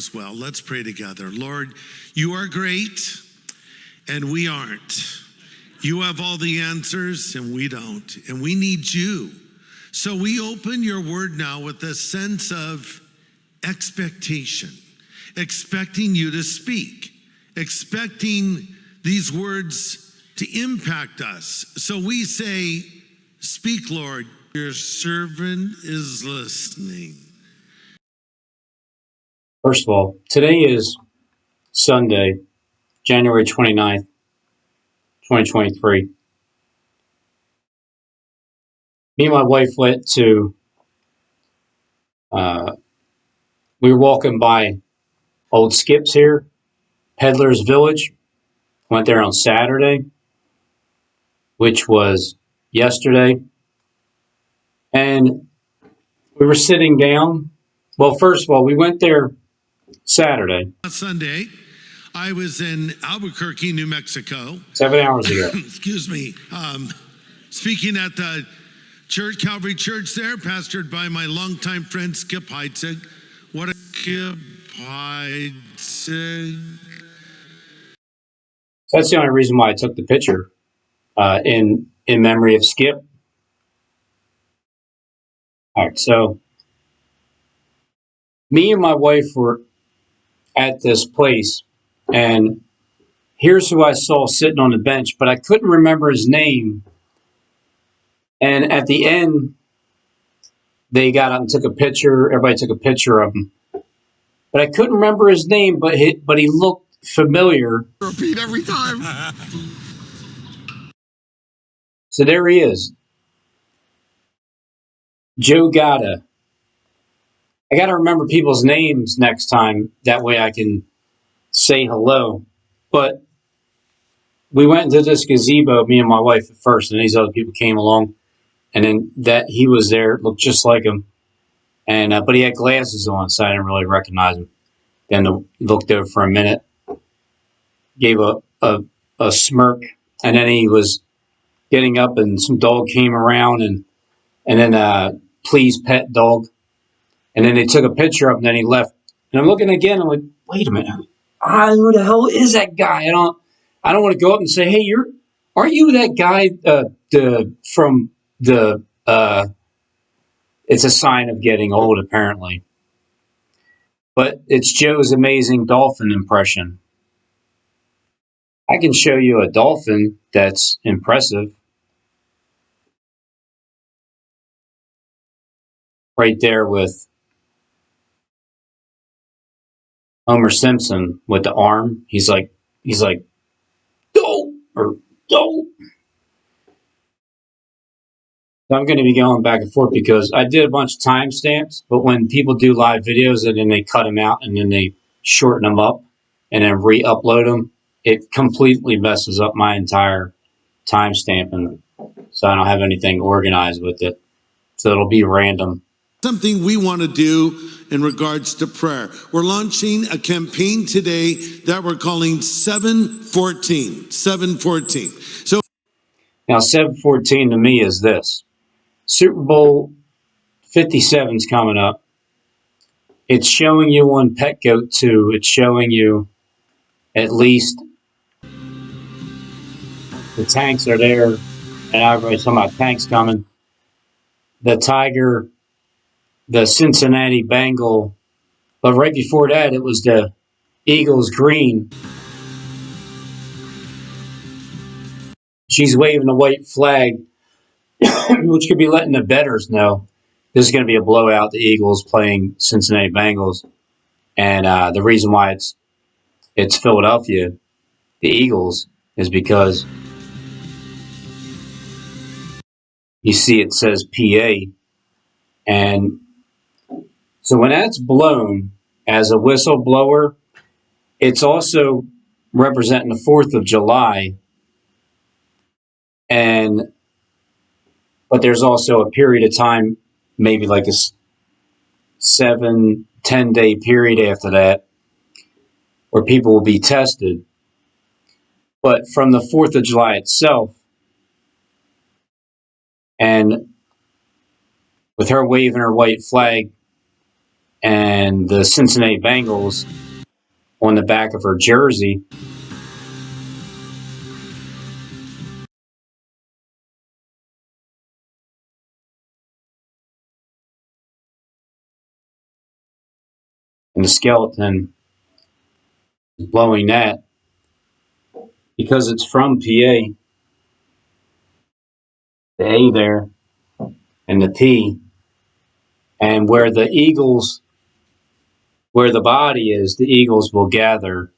as well. Let's pray together. Lord, you are great and we aren't. You have all the answers and we don't, and we need you. So we open your word now with a sense of expectation, expecting you to speak, expecting these words to impact us. So we say, speak, Lord, your servant is listening. First of all, today is Sunday, January 29th, 2023. Me and my wife went to, we were walking by Old Skips here, Peddler's Village. Went there on Saturday, which was yesterday. And we were sitting down. Well, first of all, we went there Saturday. Sunday, I was in Albuquerque, New Mexico. 7 hours ago. Excuse me. Speaking at the church, Calvary Church there, pastored by my longtime friend Skip Heitzig. What a Skip Heitzig. That's the only reason why I took the picture, in memory of Skip. All right, so me and my wife were at this place, and here's who I saw sitting on the bench, but I couldn't remember his name. And at the end, they got up and took a picture. Everybody took a picture of him, but I couldn't remember his name. But he looked familiar. Repeat every time. So there he is, Joe Gata. I got to remember people's names next time. That way I can say hello. But we went into this gazebo, me and my wife at first, and these other people came along. And then that he was there, looked just like him. And but he had glasses on, so I didn't really recognize him. Then looked over for a minute, gave a smirk, and then he was getting up, and some dog came around, and then please pet dog. And then they took a picture of him, and then he left. And I'm looking again, I'm like, wait a minute, who the hell is that guy? I don't want to go up and say, hey, aren't you that guy from the it's a sign of getting old, apparently. But it's Joe's amazing dolphin impression. I can show you a dolphin that's impressive. Right there with Homer Simpson with the arm. He's like, go, or go. I'm going to be going back and forth because I did a bunch of timestamps, but when people do live videos and then they cut them out and then they shorten them up and then re-upload them, it completely messes up my entire timestamping. So I don't have anything organized with it. So it'll be random. Something we want to do in regards to prayer. We're launching a campaign today that we're calling 714. 714. So now 714 to me is this. Super Bowl 57 is coming up. It's showing you on Pet Goat 2. It's showing you at least the tanks are there. And everybody's talking about tanks coming. The Tiger, the Cincinnati Bengal. But right before that, it was the Eagles green. She's waving a white flag, which could be letting the bettors know this is going to be a blowout. The Eagles playing Cincinnati Bengals. And the reason why it's Philadelphia, the Eagles, is because you see it says PA. And so when that's blown as a whistleblower, it's also representing the 4th of July. But there's also a period of time, maybe like a 7-10 day period after that, where people will be tested. But from the 4th of July itself, and with her waving her white flag, and the Cincinnati Bengals on the back of her jersey. And the skeleton is blowing that because it's from PA. The A there and the P. And where the Eagles, where the body is, the Eagles will gather.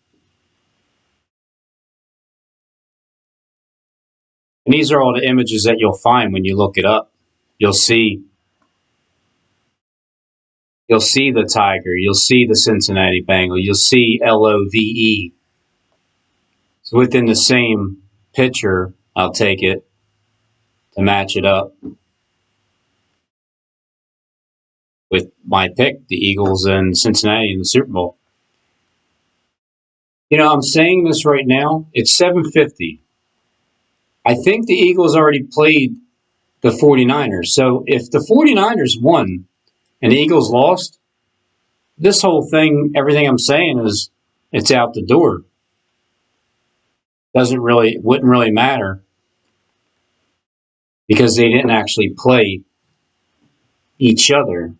And these are all the images that you'll find when you look it up. You'll see the tiger. You'll see the Cincinnati Bengal. You'll see LOVE. So within the same picture, I'll take it to match it up with my pick, the Eagles and Cincinnati in the Super Bowl. You know, I'm saying this right now. It's 7:50. I think the Eagles already played the 49ers. So if the 49ers won and the Eagles lost, this whole thing, everything I'm saying is it's out the door. Wouldn't really matter because they didn't actually play each other.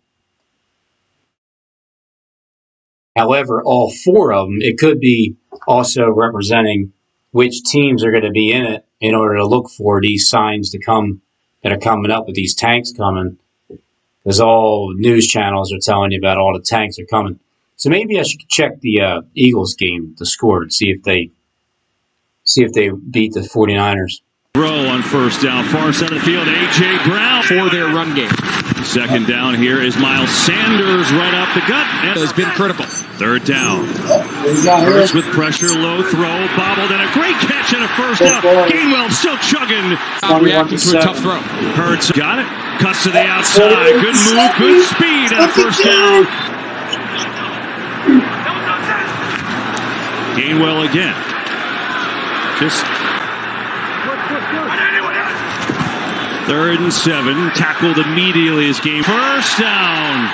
However, all four of them, it could be also representing which teams are going to be in it in order to look for these signs to come that are coming up with these tanks coming. Because all news channels are telling you about all the tanks are coming. So maybe I should check the Eagles game, the score, and see if they beat the 49ers. Throw on first down, far side of the field, A.J. Brown for their run game. Second down here is Miles Sanders right up the gut. And has been critical. Third down. Hurts with pressure, low throw, bobbled, and a great catch and a first down. Gainwell still chugging. Reacting to a tough throw. Hurts got it. Cuts to the outside. Good move, good speed, and a first down. Gainwell again. Just 3rd and 7. Tackled immediately as game. First down.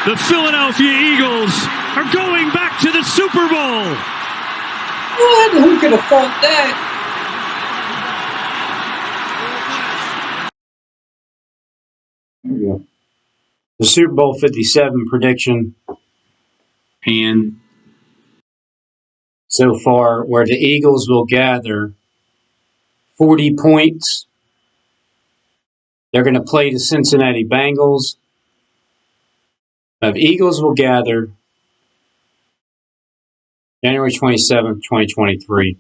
The Philadelphia Eagles are going back to the Super Bowl. What? Who could have thought that? There we go. The Super Bowl 57 prediction. And so far, where the Eagles will gather 40 points. They're going to play the Cincinnati Bengals. The Eagles will gather January 27th, 2023.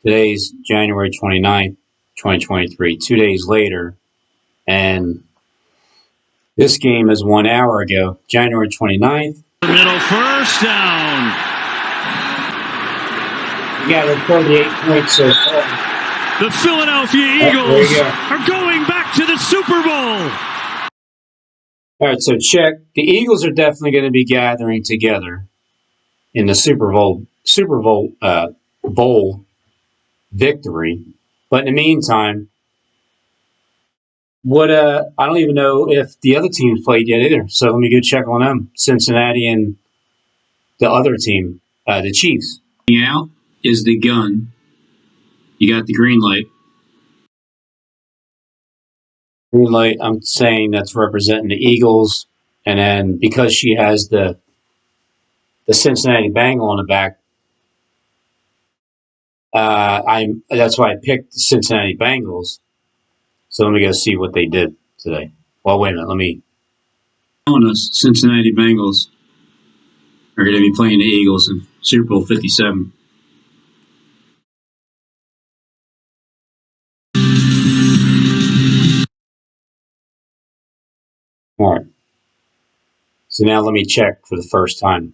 Today's January 29th, 2023. 2 days later. And this game is 1 hour ago, January 29th. Middle first down. You got 38 points so far. The Philadelphia Eagles are going back to the Super Bowl. All right, so check. The Eagles are definitely going to be gathering together in the Super Bowl victory. But in the meantime, I don't even know if the other teams played yet either. So let me go check on them. Cincinnati and the other team, the Chiefs. Out is the gun. You got the green light. Green light, I'm saying that's representing the Eagles. And then because she has the Cincinnati Bengal on the back, that's why I picked the Cincinnati Bengals. So let me go see what they did today. Well, wait a minute. On us, Cincinnati Bengals are going to be playing the Eagles in Super Bowl 57. All right. So now let me check for the first time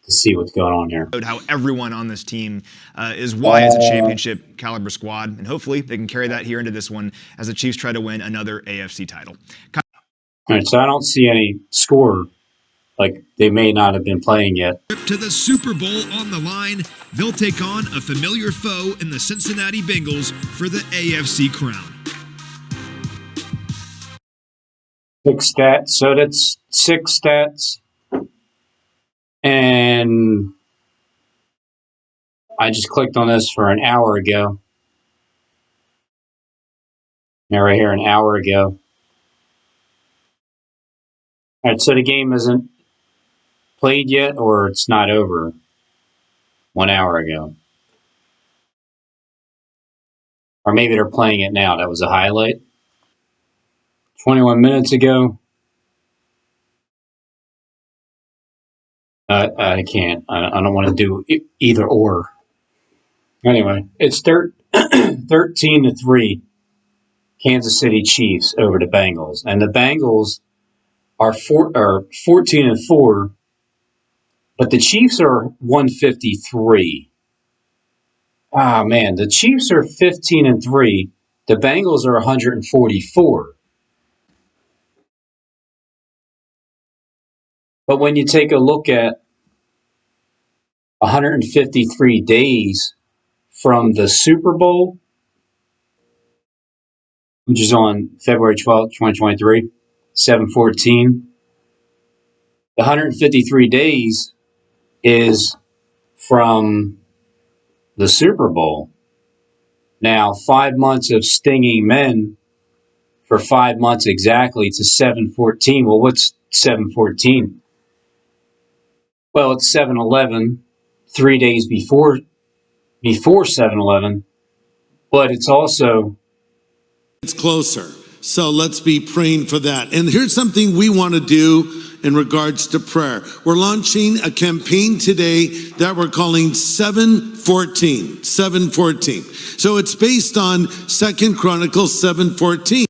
to see what's going on here. How everyone on this team is why it's a championship caliber squad, and hopefully they can carry that here into this one as the Chiefs try to win another AFC title. All right, so I don't see any score. Like, they may not have been playing yet. To the Super Bowl on the line, they'll take on a familiar foe in the Cincinnati Bengals for the AFC crown. 6 stats. So that's 6 stats. And I just clicked on this for an hour ago. Yeah, right here, an hour ago. All right, so the game isn't played yet, or it's not over 1 hour ago. Or maybe they're playing it now. That was a highlight. 21 minutes ago. I can't. I don't want to do either or. Anyway, it's 13-3 Kansas City Chiefs over the Bengals. And the Bengals are 14-4, but the Chiefs are 153. Ah, man, the Chiefs are 15-3. The Bengals are 144. But when you take a look at 153 days from the Super Bowl, which is on February 12th, 2023, 7/14, the 153 days is from the Super Bowl. Now, 5 months of stinging men for 5 months exactly to 7/14. Well, what's 7/14? Well, it's 7/11, 3 days before 7/11, but it's also It's closer. So let's be praying for that. And here's something we want to do in regards to prayer. We're launching a campaign today that we're calling 714. 714. So it's based on 2 Chronicles 7:14,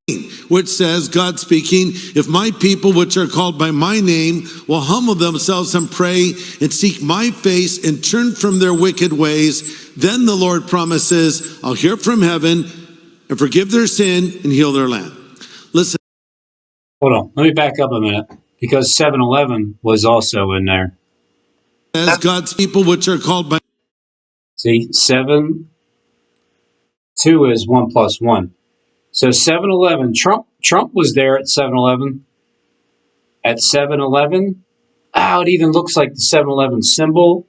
which says, God speaking, if my people which are called by my name will humble themselves and pray and seek my face and turn from their wicked ways, then the Lord promises, I'll hear from heaven and forgive their sin and heal their land. Listen. Hold on. Let me back up a minute, because 7/11 was also in there. As God's people which are called by. See, 7, 2 is 1 plus 1. So 7/11, Trump was there at 7/11. At 7/11, it even looks like the 7/11 symbol.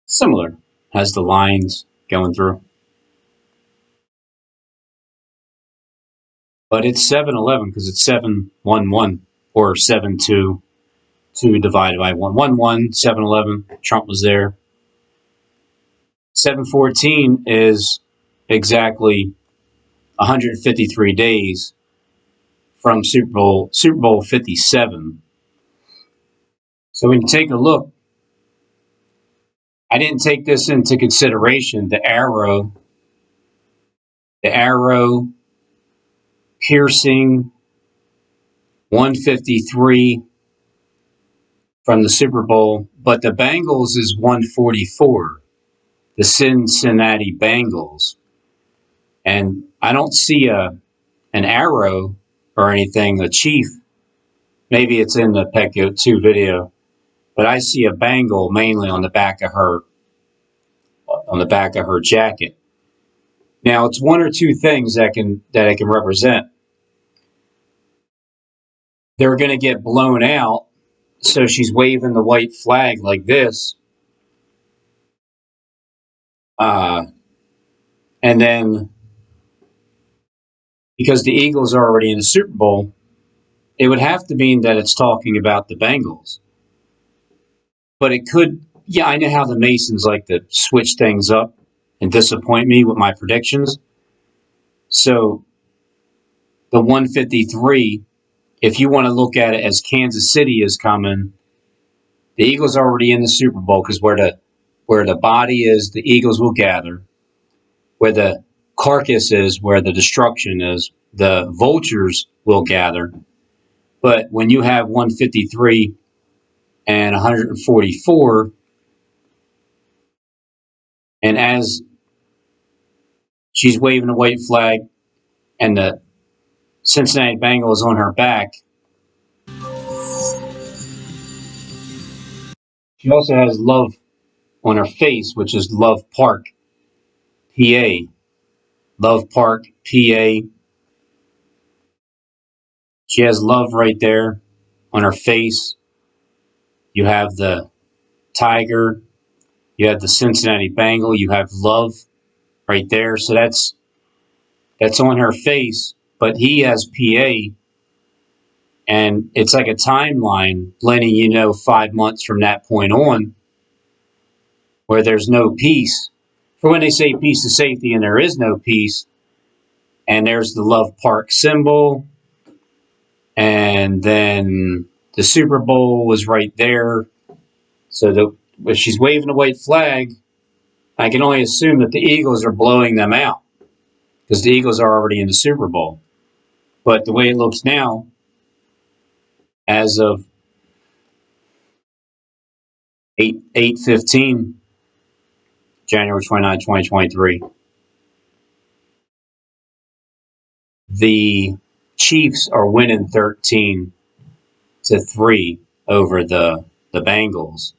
Similar. Has the lines going through. But it's 7/11 because it's 7/11 or 7/2. 2 divided by 1. 1/1, 7/11. Trump was there. 7/14 is exactly 153 days from Super Bowl 57. So when you take a look, I didn't take this into consideration. The arrow piercing 153 from the Super Bowl, but the Bengals is 144. The Cincinnati Bengals. And I don't see an arrow or anything, a chief. Maybe it's in the Petco 2 video, but I see a Bengal mainly on the back of her jacket. Now it's one or two things that it can represent. They're going to get blown out, so she's waving the white flag like this. And then, because the Eagles are already in the Super Bowl, it would have to mean that it's talking about the Bengals. But it could, I know how the Masons like to switch things up and disappoint me with my predictions. So the 153, if you want to look at it as Kansas City is coming, the Eagles are already in the Super Bowl, because where the body is, the Eagles will gather. Where the carcass is, where the destruction is, the vultures will gather. But when you have 153 and 144, and as she's waving a white flag and the Cincinnati Bengals on her back, she also has love on her face, which is Love Park, PA. Love Park, PA. She has love right there on her face. You have the tiger. You have the Cincinnati Bengal. You have love right there. So that's on her face. But he has PA, and it's like a timeline letting you know 5 months from that point on where there's no peace. For when they say peace and safety and there is no peace, and there's the Love Park symbol, and then the Super Bowl was right there. So if she's waving a white flag, I can only assume that the Eagles are blowing them out because the Eagles are already in the Super Bowl. But the way it looks now, as of 8/15, January 29, 2023, the Chiefs are winning 13-3 over the Bengals.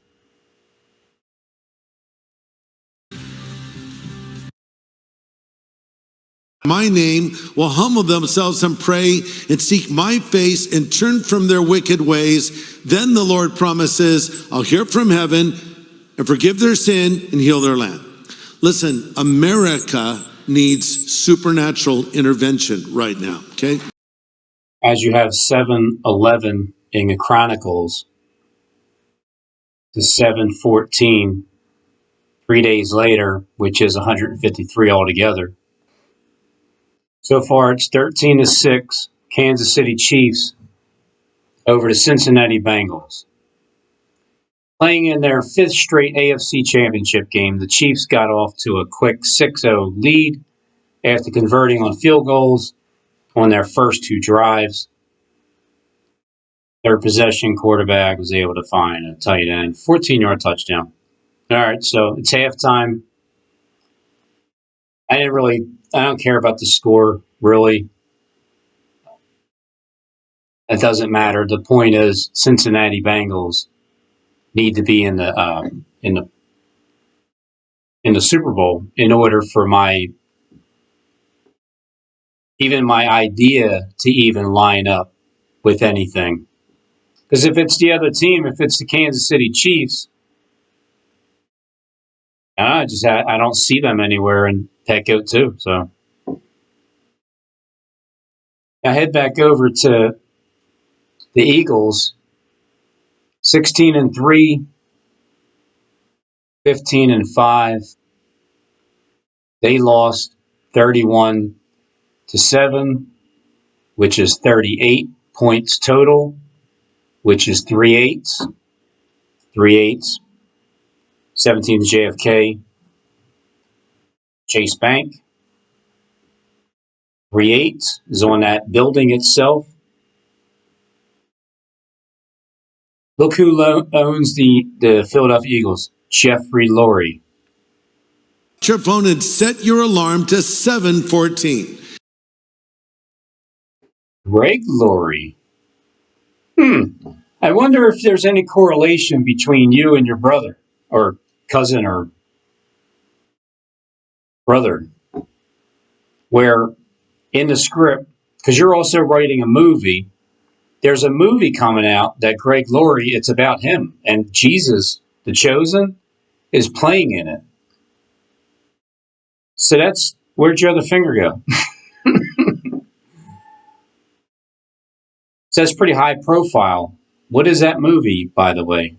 My name will humble themselves and pray and seek my face and turn from their wicked ways. Then the Lord promises, I'll hear from heaven and forgive their sin and heal their land. Listen, America needs supernatural intervention right now, okay? As you have 7/11 in the Chronicles to 7/14, 3 days later, which is 153 altogether. So far, it's 13-6, Kansas City Chiefs over the Cincinnati Bengals. Playing in their 5th straight AFC Championship game, the Chiefs got off to a quick 6-0 lead after converting on field goals on their first 2 drives. Their possession quarterback was able to find a tight end, 14-yard touchdown. All right, so it's halftime. I don't care about the score, really. It doesn't matter. The point is, Cincinnati Bengals need to be in the Super Bowl in order for my idea to even line up with anything. Because if it's the other team, if it's the Kansas City Chiefs, I don't see them anywhere in Petco too. So I head back over to the Eagles, 16-3, 15-5. They lost 31-7, which is 38 points total, which is 3/8. 3/8. 17 JFK, Chase Bank. 3/8 is on that building itself. Look who owns the Philadelphia Eagles, Jeffry Laurie. Your phone and set your alarm to 7:14. Greg Laurie. I wonder if there's any correlation between you and your brother, or cousin, or brother, where in the script, because you're also writing a movie, there's a movie coming out that Greg Laurie, it's about him, and Jesus, the Chosen, is playing in it. So where'd your other finger go? So that's pretty high profile. What is that movie, by the way?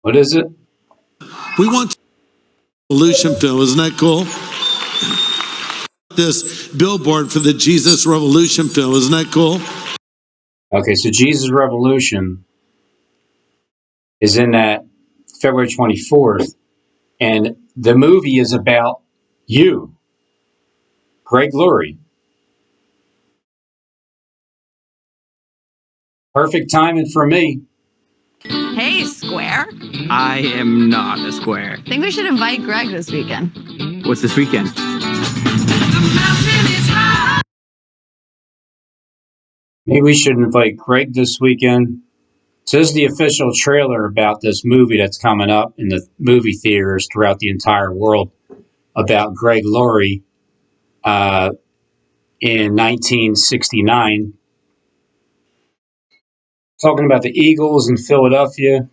What is it? We want Revolution film, isn't that cool? This billboard for the Jesus Revolution film, isn't that cool? Okay, so Jesus Revolution is in that February 24th, and the movie is about you, Greg Laurie. Perfect timing for me. Hey, Square. I am not a square. Think we should invite Greg this weekend. What's this weekend? Maybe we should invite Greg this weekend. So this is the official trailer about this movie that's coming up in the movie theaters throughout the entire world about Greg Laurie. in 1969. Talking about the Eagles in Philadelphia.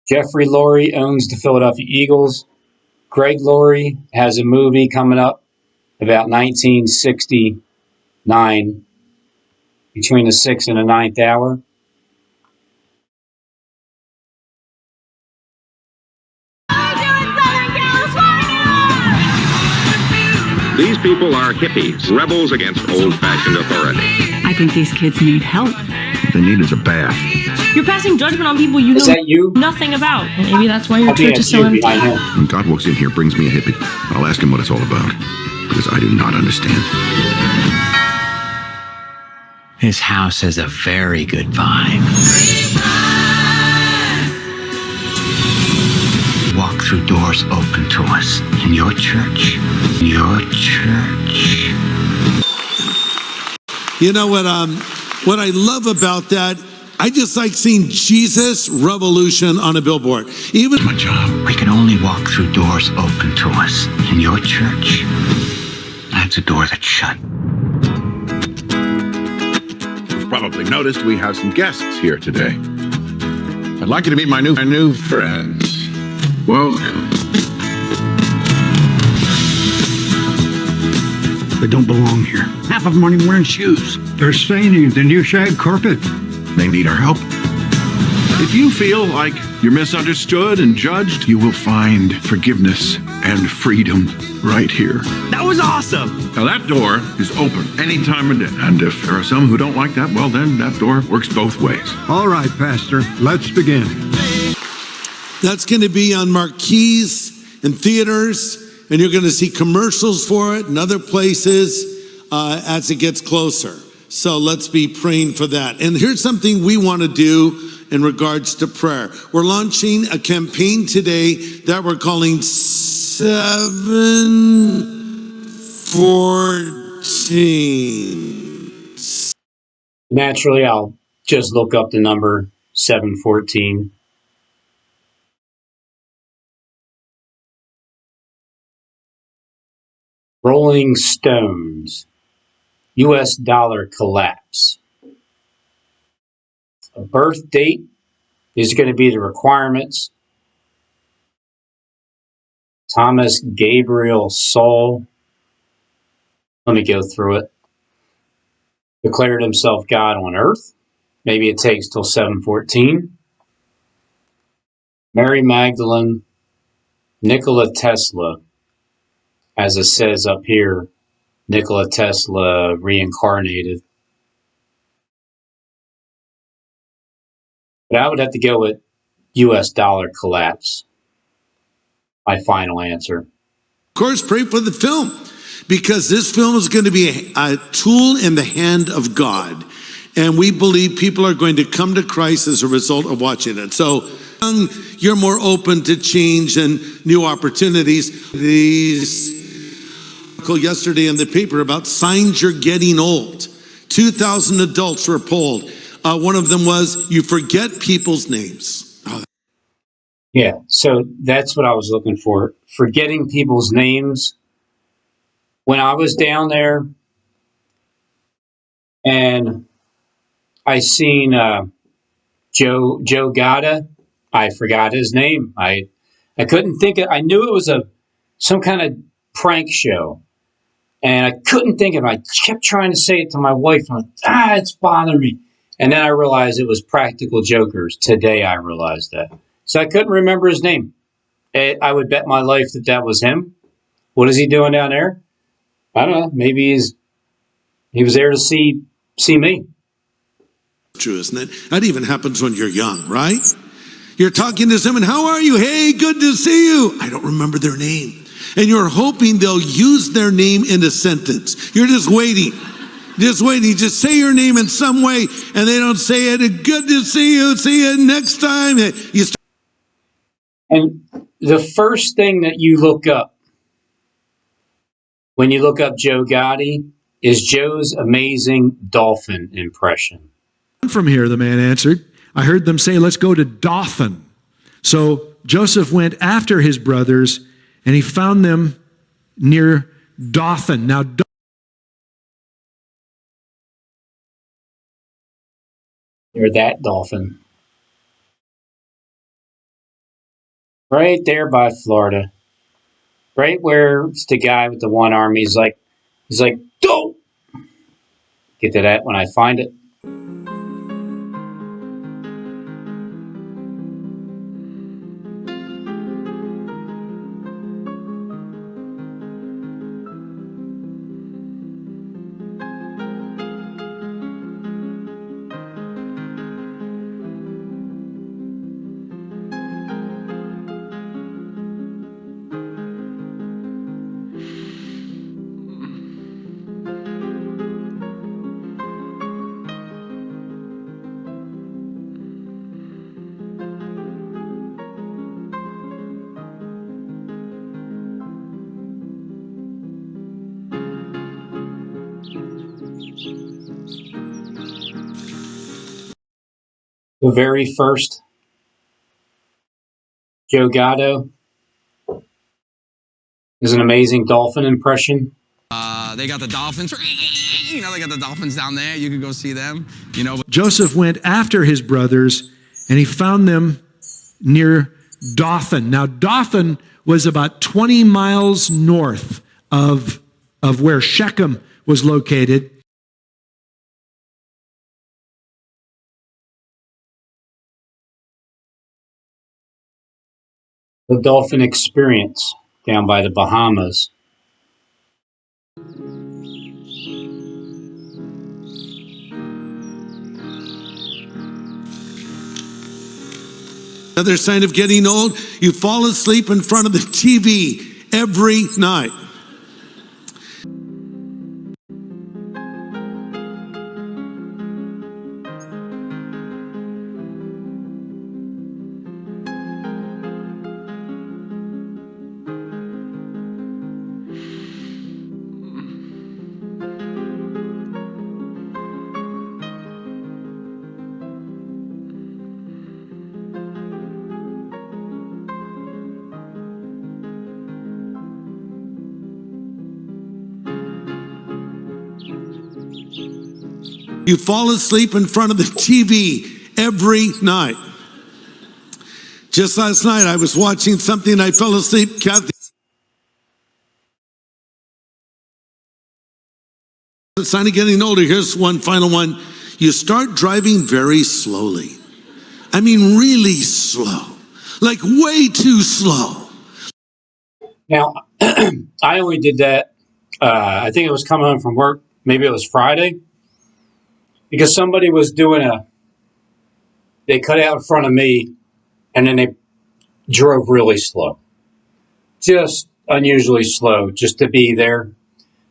Jeffry Laurie owns the Philadelphia Eagles. Greg Laurie has a movie coming up about 1969 between the 6th and the 9th hour. These people are hippies, rebels against old-fashioned authority. I think these kids need help. What they need is a bath. You're passing judgment on people you Is know that you? nothing about. Maybe that's why your I think church is it's so you empty. behind him. When God walks in here, brings me a hippie, I'll ask him what it's all about, because I do not understand. This house has a very good vibe. Walk through doors open to us. In your church. Your church. You know what I love about that? I just like seeing Jesus Revolution on a billboard. Even My job. We can only walk through doors open to us. In your church. That's a door that's shut. You've probably noticed we have some guests here today. I'd like you to meet my new friends. Welcome. They don't belong here. Half of them aren't even wearing shoes. They're staining the new shag carpet. They need our help. If you feel like you're misunderstood and judged, you will find forgiveness and freedom right here. That was awesome. Now that door is open any time of day. And if there are some who don't like that, well then that door works both ways. All right, Pastor, let's begin. that's going to be on marquees in theaters, and you're going to see commercials for it in other places as it gets closer. So let's be praying for that. And here's something we want to do in regards to prayer. We're launching a campaign today that we're calling 714. Naturally, I'll just look up the number 714. Rolling Stones, U.S. dollar collapse. A birth date is going to be the requirements. Thomas Gabriel Saul, let me go through it. Declared himself God on earth. Maybe it takes till 714. Mary Magdalene, Nikola Tesla, as it says up here, Nikola Tesla reincarnated. But I would have to go with U.S. dollar collapse. My final answer. Of course, pray for the film, because this film is going to be a tool in the hand of God. And we believe people are going to come to Christ as a result of watching it. So you're more open to change and new opportunities. These yesterday in the paper about signs you're getting old. 2,000 adults were polled. One of them was, you forget people's names. Yeah, so that's what I was looking for. Forgetting people's names. When I was down there and I seen Joe Gatta, I forgot his name. I couldn't think of, I knew it was some kind of prank show. And I couldn't think of it. I kept trying to say it to my wife. I'm like, it's bothering me. And then I realized it was Practical Jokers. Today I realized that. So I couldn't remember his name. I would bet my life that was him. What is he doing down there? I don't know. Maybe he was there to see me. True, isn't it? That even happens when you're young, right? You're talking to someone, how are you? Hey, good to see you. I don't remember their name. And you're hoping they'll use their name in a sentence. You're just waiting. Just waiting. Just say your name in some way, and they don't say it. Good to see you. See you next time. And the first thing that you look up when you look up Joe Gotti is Joe's amazing dolphin impression. From here, the man answered. I heard them say, let's go to Dothan. So Joseph went after his brothers and he found them near Dothan. Now, Near that dolphin. Right there by Florida. Right where it's the guy with the one arm. He's like, go! Get to that when I find it. The very first Joe Gatto is an amazing dolphin impression. They got the dolphins. They got the dolphins down there. You can go see them. Joseph went after his brothers, and he found them near Dothan. Now, Dothan was about 20 miles north of where Shechem was located. The dolphin experience down by the Bahamas. Another sign of getting old, you fall asleep in front of the TV every night. You fall asleep in front of the TV every night. Just last night, I was watching something, I fell asleep. Kathy, the sign of getting older. Here's one final one. You start driving very slowly. I mean, really slow. Like way too slow. Now, I only did that, I think it was coming home from work. Maybe it was Friday. Because somebody was they cut out in front of me, and then they drove really slow. Just unusually slow, just to be there.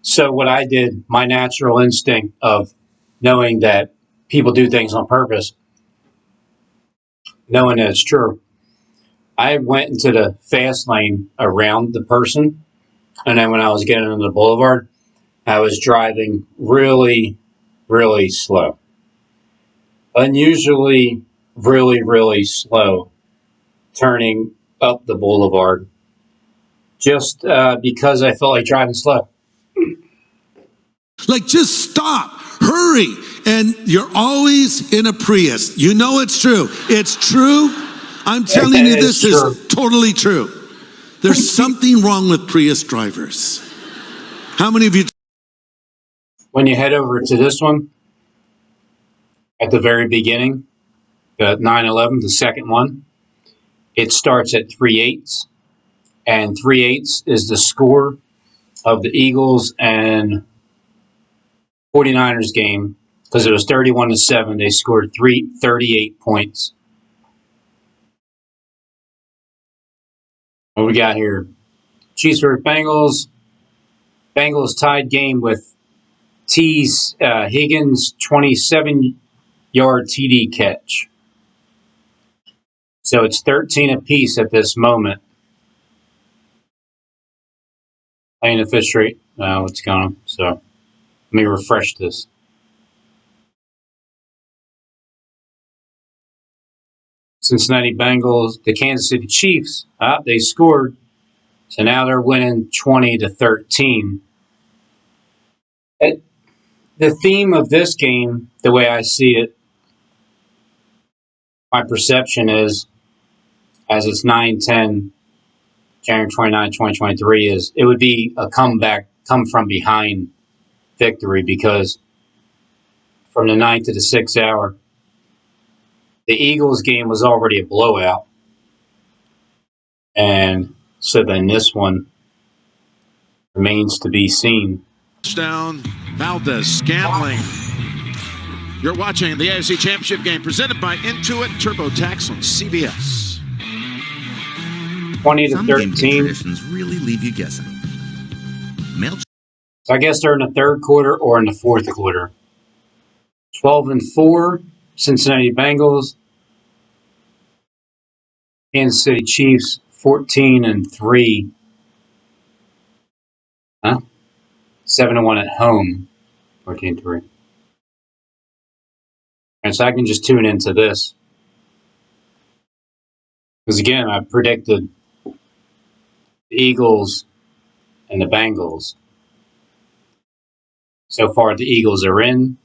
So what I did, my natural instinct of knowing that people do things on purpose, knowing that it's true, I went into the fast lane around the person, and then when I was getting on the boulevard, I was driving really, really slow. Unusually really, really slow turning up the boulevard just because I felt like driving slow. Like, just stop, hurry. And you're always in a Prius. You know it's true. It's true. I'm telling you, this is totally true. There's something wrong with Prius drivers. How many of you? When you head over to this one, at the very beginning, the 911, the second one, it starts at 3/8, and 3/8 is the score of the Eagles and 49ers game, because it was 31-7. They scored 38 points. What we got here? Chiefs versus Bengals. Bengals tied game with T's Higgins 27-yard TD catch. So it's 13 apiece at this moment. Playing the fifth straight. What's going on? So let me refresh this. Cincinnati Bengals, the Kansas City Chiefs. They scored So now they're winning 20-13. The theme of this game, the way I see it, my perception is, as it's 9-10, January 29, 2023, is it would be a comeback, come from behind victory, because from the 9th to the 6th hour, the Eagles game was already a blowout. And so then this one remains to be seen. Down, Valdez, Scantling. You're watching the AFC Championship game presented by Intuit TurboTax on CBS. 20-13. Traditions really leave you guessing. So I guess they're in the third quarter or in the fourth quarter. 12-4, Cincinnati Bengals. Kansas City Chiefs, 14-3. 7-1 at home, 14-3. And so I can just tune into this. Because again, I predicted the Eagles and the Bengals. So far, the Eagles are in.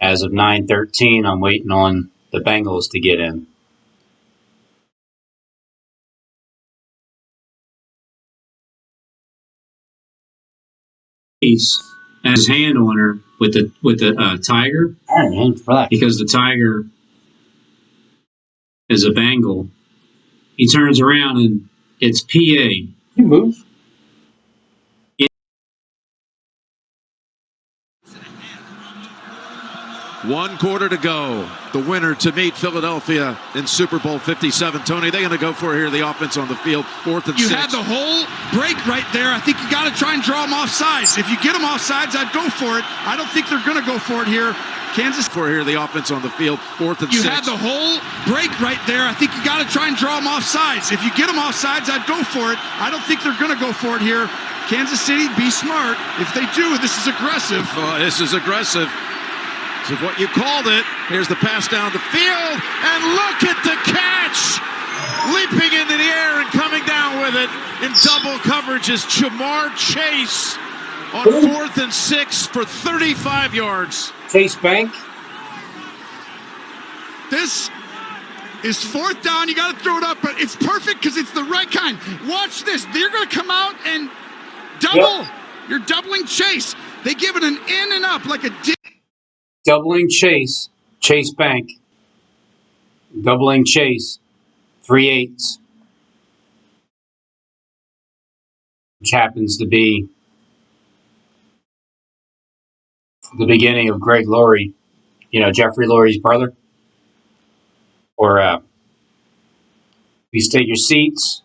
As of 9-13, I'm waiting on the Bengals to get in. And his hand on her with the tiger. All right, man, relax. Because the tiger is a Bengal. He turns around and it's PA. You move. One quarter to go. The winner to meet Philadelphia in Super Bowl 57. Tony, they're going to go for it here, the offense on the field, 4th and 6. You had the whole break right there. I think you got to try and draw them off sides. If you get them off sides, I'd go for it. I don't think they're going to go for it here. Kansas for here, the offense on the field, 4th and 6. You had the whole break right there. I think you got to try and draw them off sides. If you get them off sides, I'd go for it. I don't think they're going to go for it here. Kansas City, be smart. If they do, this is aggressive. This is aggressive. This is what you called it. Here's the pass down the field, and look at the catch! Leaping into the air and coming down with it in double coverage is Jamar Chase on 4th and 6 for 35 yards. Chase Bank. This is 4th down. You got to throw it up, but it's perfect because it's the right kind. Watch this. They're going to come out and double. Yep. You're doubling Chase. They give it an in and up like a dip. Doubling Chase Bank. Doubling Chase, 3/8. Which happens to be the beginning of Greg Laurie, Jeffry Laurie's brother. Or please take your seats,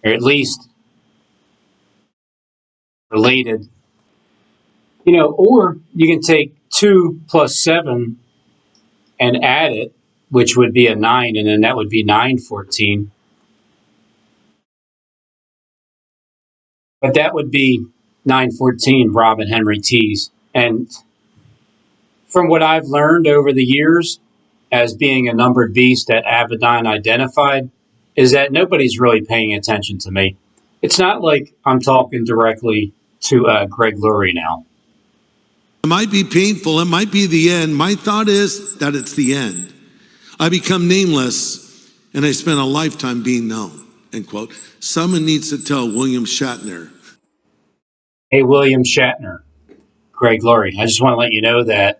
or at least related. Or you can take 2 plus 7 and add it, which would be a 9, and then that would be 9-14. But that would be 9-14, Robin Henry tees. And from what I've learned over the years, as being a numbered beast that Abaddon identified, is that nobody's really paying attention to me. It's not like I'm talking directly to Greg Laurie now. It might be painful. It might be the end. My thought is that it's the end. I become nameless, and I spent a lifetime being known, end quote. Someone needs to tell William Shatner. Hey, William Shatner, Greg Laurie, I just want to let you know that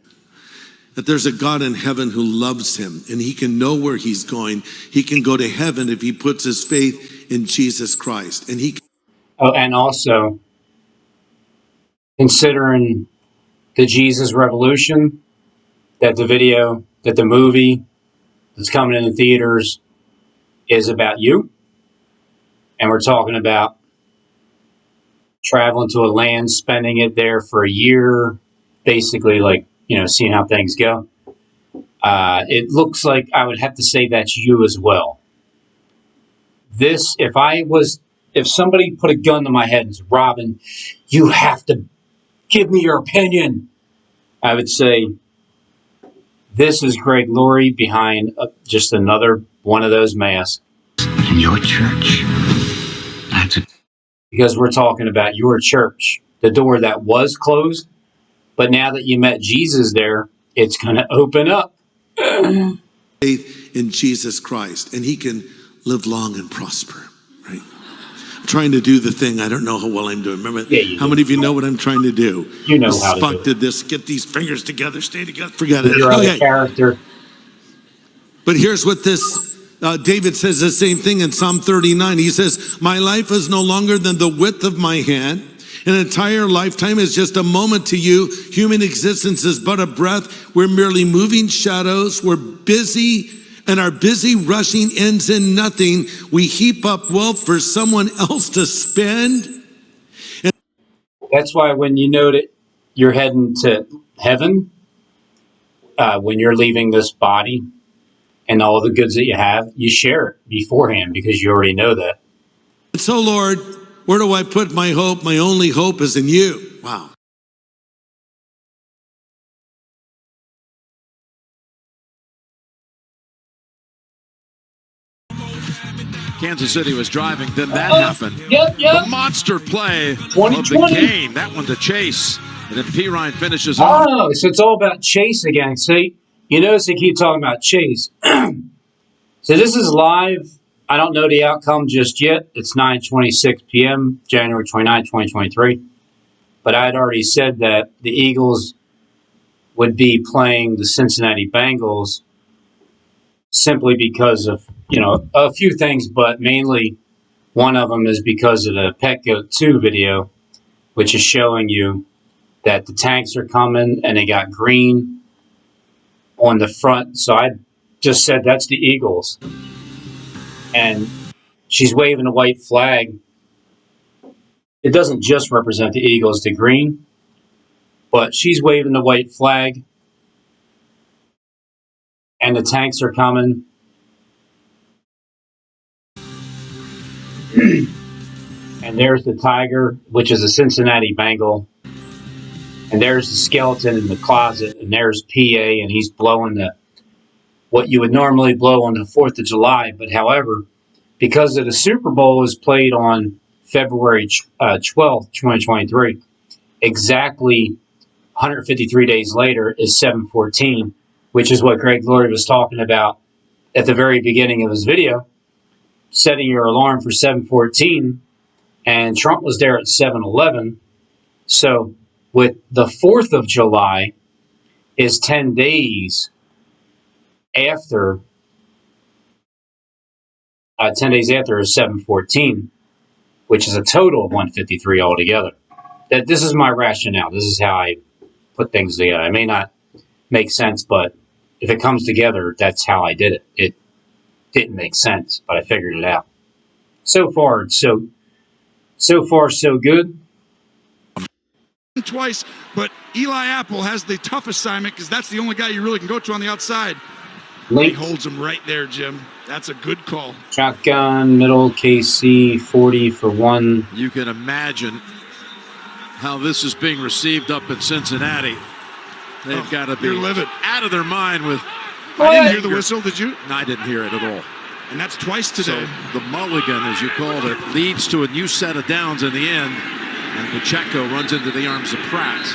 there's a God in heaven who loves him, and he can know where he's going. He can go to heaven if he puts his faith in Jesus Christ. And he. Oh, and also, considering the Jesus Revolution, that the movie that's coming in the theaters is about you. And we're talking about traveling to a land, spending it there for a year, basically seeing how things go. It looks like I would have to say that's you as well. This, if somebody put a gun to my head and said, Robin, you have to give me your opinion, I would say, this is Greg Laurie behind just another one of those masks. In your church, I have That's a because we're talking about your church, the door that was closed. But now that you met Jesus there, it's going to open up. Faith in Jesus Christ, and he can live long and prosper, right? I'm trying to do the thing. I don't know how well I'm doing. Remember, how many of you know what I'm trying to do? You know how to do Spunk did this. Get these fingers together, stay together. Forget it. You're Okay. a character. But here's what this, David says the same thing in Psalm 39. He says, my life is no longer than the width of my hand. An entire lifetime is just a moment to you. Human existence is but a breath. We're merely moving shadows. We're busy, and our busy rushing ends in nothing. We heap up wealth for someone else to spend. That's why when you know that you're heading to heaven, when you're leaving this body and all the goods that you have, you share it beforehand because you already know that. So, Lord, where do I put my hope? My only hope is in you. Wow. Kansas City was driving, then that happened. Yep. The monster play of the game. That one to Chase. And then P. Ryan finishes off. Oh, so it's all about Chase again. See, you notice they keep talking about Chase. So this is live. I don't know the outcome just yet. It's 9:26 p.m., January 29, 2023. But I had already said that the Eagles would be playing the Cincinnati Bengals simply because of, a few things, but mainly one of them is because of the Pet Goat 2 video, which is showing you that the tanks are coming and they got green on the front. So I just said that's the Eagles. And she's waving a white flag. It doesn't just represent the Eagles, the green, but she's waving the white flag and the tanks are coming. And there's the tiger, which is a Cincinnati Bengal. And there's the skeleton in the closet. And there's PA, and he's blowing what you would normally blow on the 4th of July. But however, because of the Super Bowl is played on February 12th, 2023, exactly 153 days later is 7/14, which is what Greg Laurie was talking about at the very beginning of his video, setting your alarm for 7/14, and Trump was there at 7/11. So with the 4th of July is 10 days after 10 days after is 7/14, which is a total of 153 altogether. This is my rationale. This is how I put things together. It may not make sense, but if it comes together, that's how I did it. It didn't make sense, but I figured it out. So far, so good. Twice, but Eli Apple has the tough assignment because that's the only guy you really can go to on the outside. He holds him right there, Jim. That's a good call. Shotgun, middle, KC, 40 for 1. You can imagine how this is being received up in Cincinnati. They've got to be out of their mind with... I didn't hear the whistle, did you? No, I didn't hear it at all. And that's twice today. So the mulligan, as you called it, leads to a new set of downs in the end. And Pacheco runs into the arms of Pratt.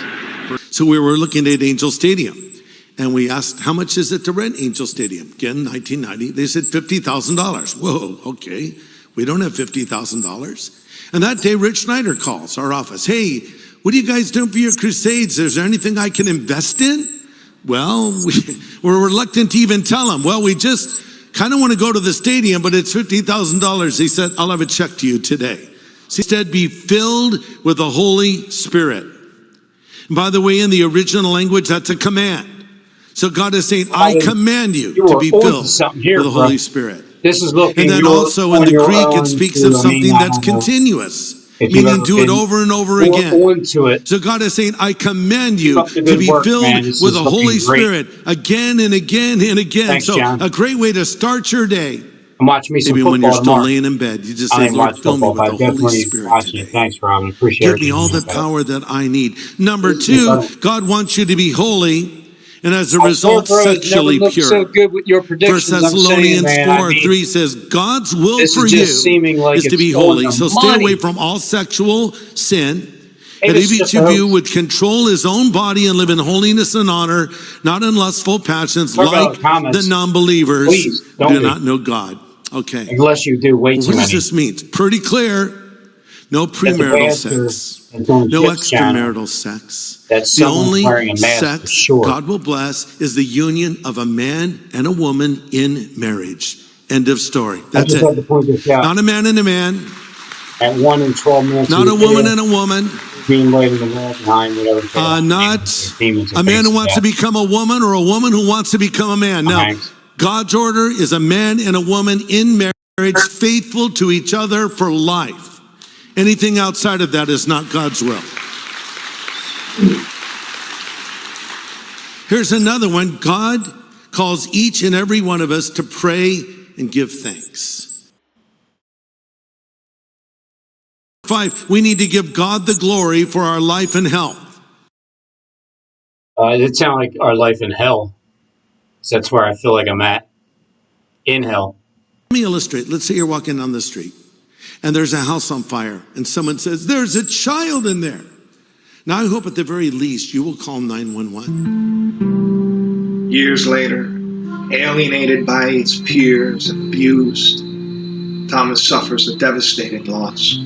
So we were looking at Angel Stadium, and we asked, how much is it to rent Angel Stadium? Again, 1990. They said $50,000. Whoa, okay. We don't have $50,000. And that day, Rich Snyder calls our office. Hey, what are you guys doing for your crusades? Is there anything I can invest in? Well, we're reluctant to even tell him. Well, we just kind of want to go to the stadium, but it's $50,000. He said, I'll have a check to you today. So instead, be filled with the Holy Spirit. And by the way, in the original language, that's a command. So God is saying, I command you to be filled with the Holy Spirit. This is looking. And then also in the Greek, it speaks of something that's continuous, meaning do it over and over again. So God is saying, I command you to be filled with the Holy Spirit again and again and again. So a great way to start your day. I'm watching me some maybe football when you're still tomorrow. laying in bed, you just I say, didn't Lord, watch fill me football, with the but Holy definitely Spirit watching today. it. Thanks, Robin. Appreciate it. Give me all the power that I need. Number two, God wants you to be holy. and as a result, sexually pure. So good with your predictions. 1 Thessalonians 4:3 says, God's will for you is to be holy. So stay away from all sexual sin. That each of you would control his own body and live in holiness and honor, not in lustful passions like the non-believers who do not know God. Okay. Unless you do way too many. What does this mean? It's pretty clear. No premarital sex. No extramarital sex. The only sex God will bless is the union of a man and a woman in marriage. End of story. That's it. Not a man and a man. At 1 and 12 minutes. Not a woman and a woman. Being laid in the wall behind whatever. Not a man who wants to become a woman or a woman who wants to become a man. No. God's order is a man and a woman in marriage, faithful to each other for life. Anything outside of that is not God's will. Here's another one. God calls each and every one of us to pray and give thanks. 5, we need to give God the glory for our life and health. It sounds like our life in hell. So that's where I feel like I'm at. In hell. Let me illustrate. Let's say you're walking down the street and there's a house on fire and someone says, there's a child in there. Now I hope at the very least you will call 911. Years later, alienated by his peers and abused, Thomas suffers a devastating loss.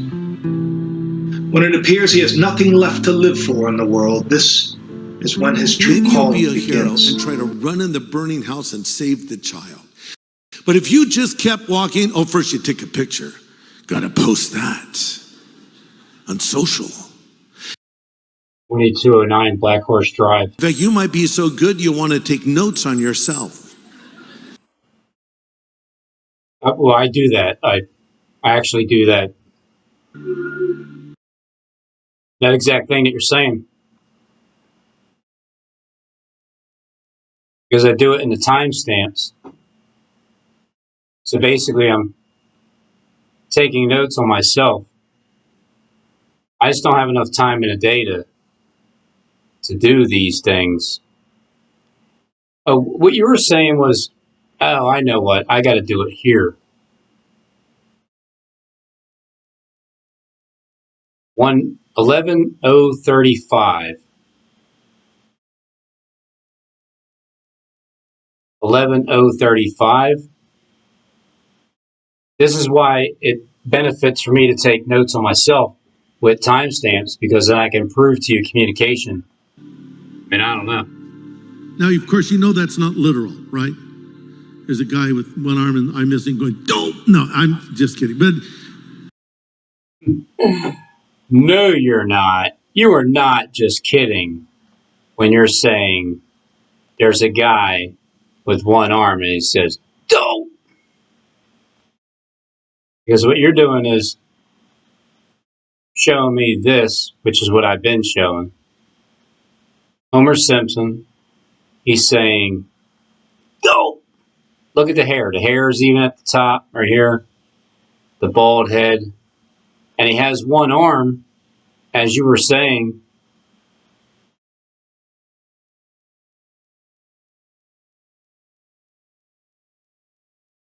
When it appears he has nothing left to live for in the world, this is when his true calling begins. Maybe you'll be a hero and try to run in the burning house and save the child. But if you just kept walking, first you take a picture. Got to post that on social. 2209 Black Horse Drive. In fact, you might be so good you want to take notes on yourself. Well, I do that. I actually do that. That exact thing that you're saying. Because I do it in the timestamps. So basically, I'm taking notes on myself. I just don't have enough time in a day to do these things. Oh, what you were saying was, oh, I know what. I got to do it here. 11:035. 11:035. This is why it benefits for me to take notes on myself with timestamps, because then I can prove to you communication. I mean, I don't know. Now, of course, you know that's not literal, right? There's a guy with one arm and eye missing going, don't. No, I'm just kidding. But no, you're not. You are not just kidding when you're saying there's a guy with one arm and he says, don't. Because what you're doing is showing me this, which is what I've been showing. Homer Simpson, he's saying, don't. Look at the hair. The hair is even at the top right here. The bald head. And he has one arm, as you were saying.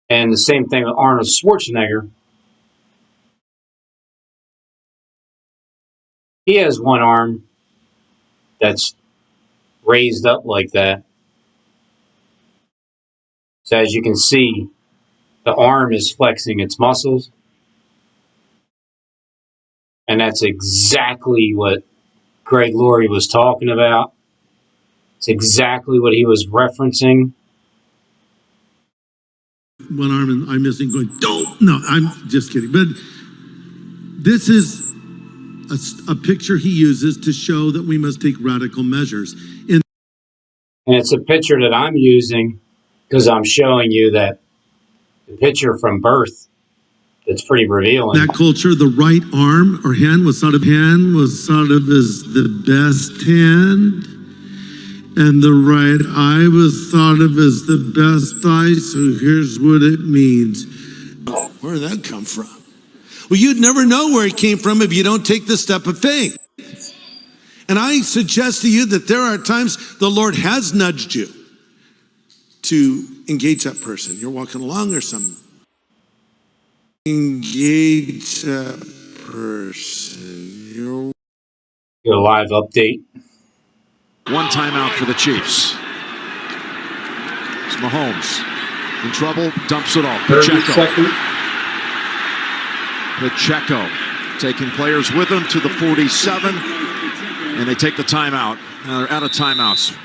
And the same thing with Arnold Schwarzenegger. He has one arm that's raised up like that. So as you can see, the arm is flexing its muscles. And that's exactly what Greg Laurie was talking about. It's exactly what he was referencing. One arm and eye missing going, don't. No, I'm just kidding. But this is a picture he uses to show that we must take radical measures. And it's a picture that I'm using because I'm showing you that the picture from birth, it's pretty revealing. In that culture, the right arm or hand was thought of as the best hand. And the right eye was thought of as the best eye. So here's what it means. Oh, where did that come from? Well, you'd never know where it came from if you don't take the step of faith. And I suggest to you that there are times the Lord has nudged you to engage that person. You're walking along or something. Engage that person. You're Get a live update. One timeout for the Chiefs. It's Mahomes. In trouble, dumps it off. Pacheco taking players with him to the 47, and they take the timeout. Now they're out of timeouts.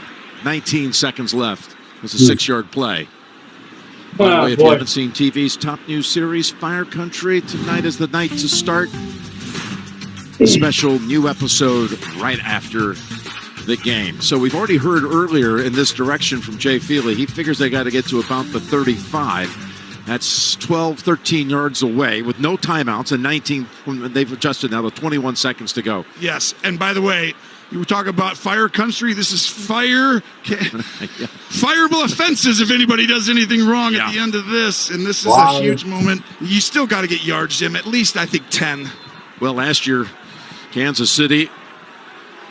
19 seconds left. It's a 6-yard play. By the way, if you haven't seen TV's top news series, Fire Country, tonight is the night to start. A special new episode right after the game. So we've already heard earlier in this direction from Jay Feely. He figures they got to get to about the 35. That's 12, 13 yards away with no timeouts and 19. They've adjusted now to 21 seconds to go. Yes, and by the way, you were talking about Fire Country. This is fireable offenses if anybody does anything wrong at the end of this. And this is a huge moment. You still got to get yards, Jim. At least, I think, 10. Well, last year, Kansas City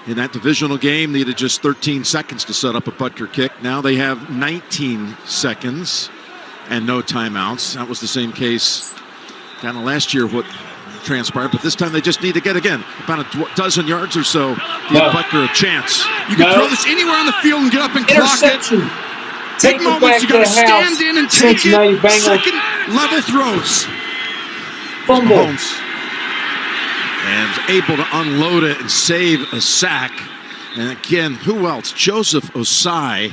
in that divisional game needed just 13 seconds to set up a Butker kick. Now they have 19 seconds and no timeouts. That was the same case kind of last year what transpired, but this time they just need to get, again, about a dozen yards or so to give Butker a chance. You can throw this anywhere on the field and get up and clock it. Big moments, you got to stand in and take it. Second level throws. Mahomes. And able to unload it and save a sack. And again, who else? Joseph Osai,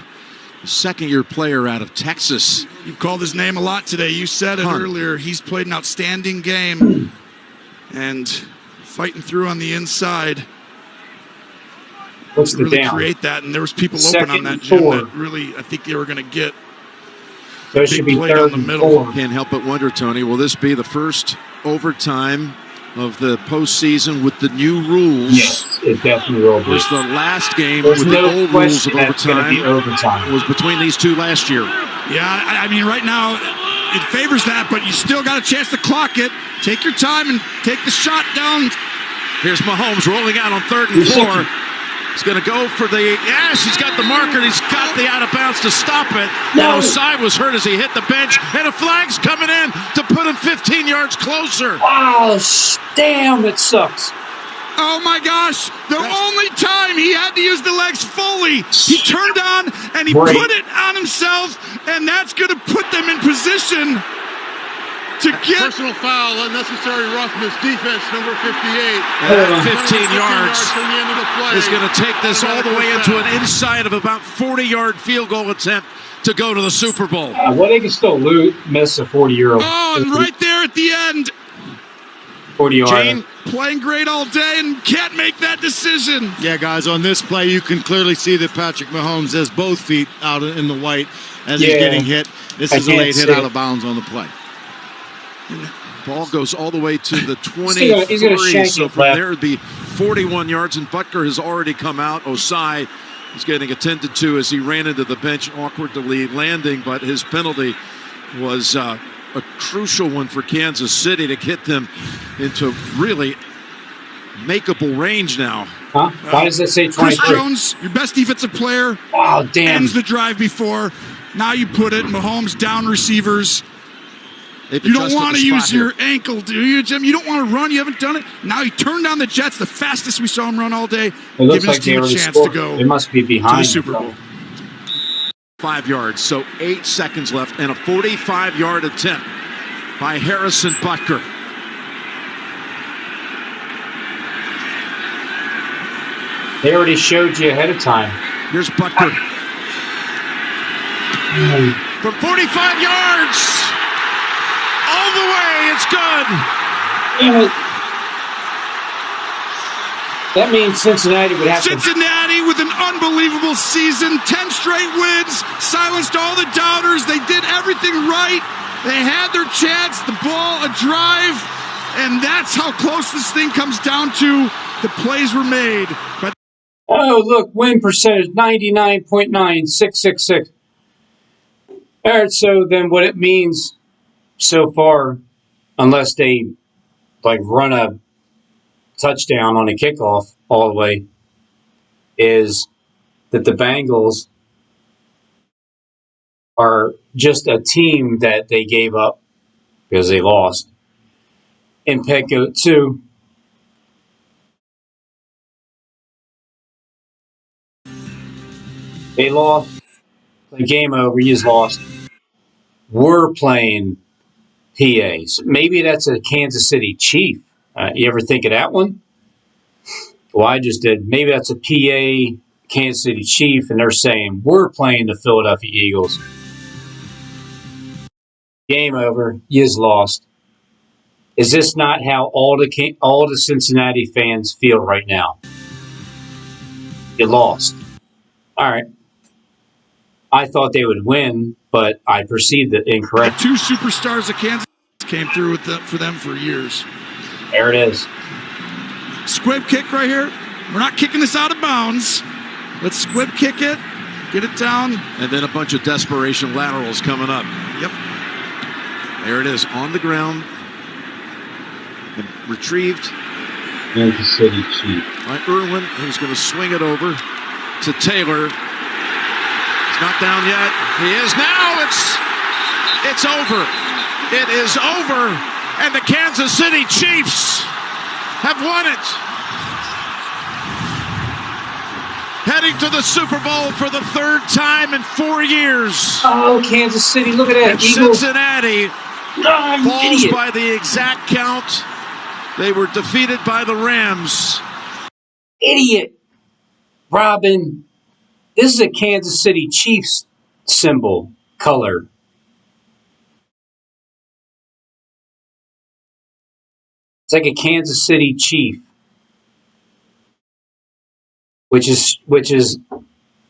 a second-year player out of Texas. You've called his name a lot today. You said it earlier. He's played an outstanding game. And fighting through on the inside. What's the really down? Create that, and there was people open on that, Jim, that really, I think they were going to get. There should be play down the middle. Can't help but wonder, Tony, will this be the first overtime of the postseason with the new rules? Yes, it definitely will be. It was the last game There's with no the old rules of question overtime. It was between these two last year. Yeah, I mean, right now it favors that, but you still got a chance to clock it. Take your time and take the shot down. Here's Mahomes rolling out on 3rd and 4. He's going to go for the, yes, he's got the marker. He's got the out of bounds to stop it. And Osai was hurt as he hit the bench. And a flag's coming in to put him 15 yards closer. Oh, damn, it sucks. Oh my gosh, the only time he had to use the legs fully, he turned on and he put it on himself, and that's going to put them in position to get personal foul, unnecessary roughness, defense number 58. 15 yards is going to take this all the way into an inside of about 40-yard field goal attempt to go to the Super Bowl. Well, they can still miss a 40-year-old. Oh, and right there at the end, 40-yard. playing great all day and can't make that decision. Yeah, guys, on this play, you can clearly see that Patrick Mahomes has both feet out in the white as he's getting hit. This is a late hit out of bounds on the play. Ball goes all the way to the 23, so from there it would be 41 yards, and Butker has already come out. Osai is getting attended to as he ran into the bench awkwardly landing, but his penalty was a crucial one for Kansas City to get them into really makeable range now. Huh? Why does it say 23? Chris Jones, your best defensive player, ends the drive before. Now you put it, Mahomes down receivers. You don't want to use your ankle, do you, Jim? You don't want to run. You haven't done it. Now he turned down the Jets, the fastest we saw him run all day, giving his team a chance to go. It must be behind to the Super Bowl. 5 yards, so 8 seconds left, and a 45-yard attempt by Harrison Butker. They already showed you ahead of time. Here's Butker. From 45 yards. All the way, it's good. That means Cincinnati would have Cincinnati with an unbelievable season, 10 straight wins, silenced all the doubters. They did everything right. They had their chance, the ball, a drive, and that's how close this thing comes down to. The plays were made. But oh, look, win percentage, 99.9666. All right, so then what it means so far, unless they run a touchdown on a kickoff all the way, is that the Bengals are just a team that they gave up because they lost in Petco 2. They lost. The game over. You just lost. We're playing PAs. Maybe that's a Kansas City Chief. You ever think of that one? Well, I just did. Maybe that's a PA Kansas City Chief, and they're saying, we're playing the Philadelphia Eagles. Game over. You just lost. Is this not how all the Cincinnati fans feel right now? You lost. All right. I thought they would win, but I perceived it incorrect. Two superstars of Kansas came through with for them for years. There it is. Squib kick right here. We're not kicking this out of bounds. Let's squib kick it. Get it down. And then a bunch of desperation laterals coming up. Yep. There it is on the ground. And retrieved. Kansas City Chief. By Irwin, who's going to swing it over to Taylor. He's not down yet. He is now. It's over. It is over. And the Kansas City Chiefs have won it. Heading to the Super Bowl for the third time in 4 years. Oh, Kansas City, look at that. And Eagles. Cincinnati falls by the exact count. They were defeated by the Rams. Idiot. Robin, this is a Kansas City Chiefs symbol, color. It's like a Kansas City Chief. Which is,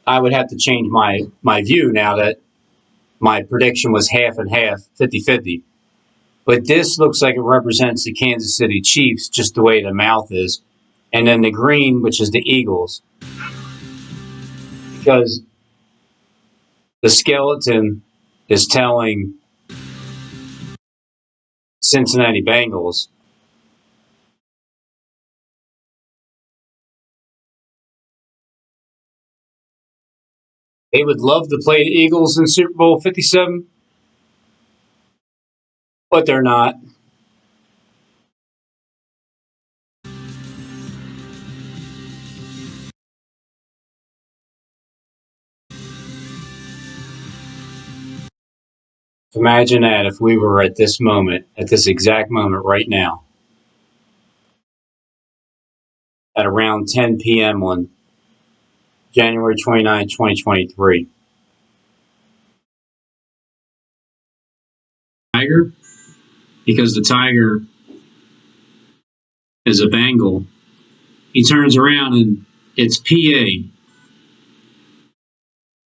I would have to change my view now that my prediction was half and half, 50-50. But this looks like it represents the Kansas City Chiefs, just the way the mouth is. And then the green, which is the Eagles. Because the skeleton is telling Cincinnati Bengals they would love to play the Eagles in Super Bowl 57, but they're not. Imagine that if we were at this moment, at this exact moment right now, at around 10 p.m. on January 29, 2023. Tiger, because the Tiger is a Bengal, he turns around and it's PA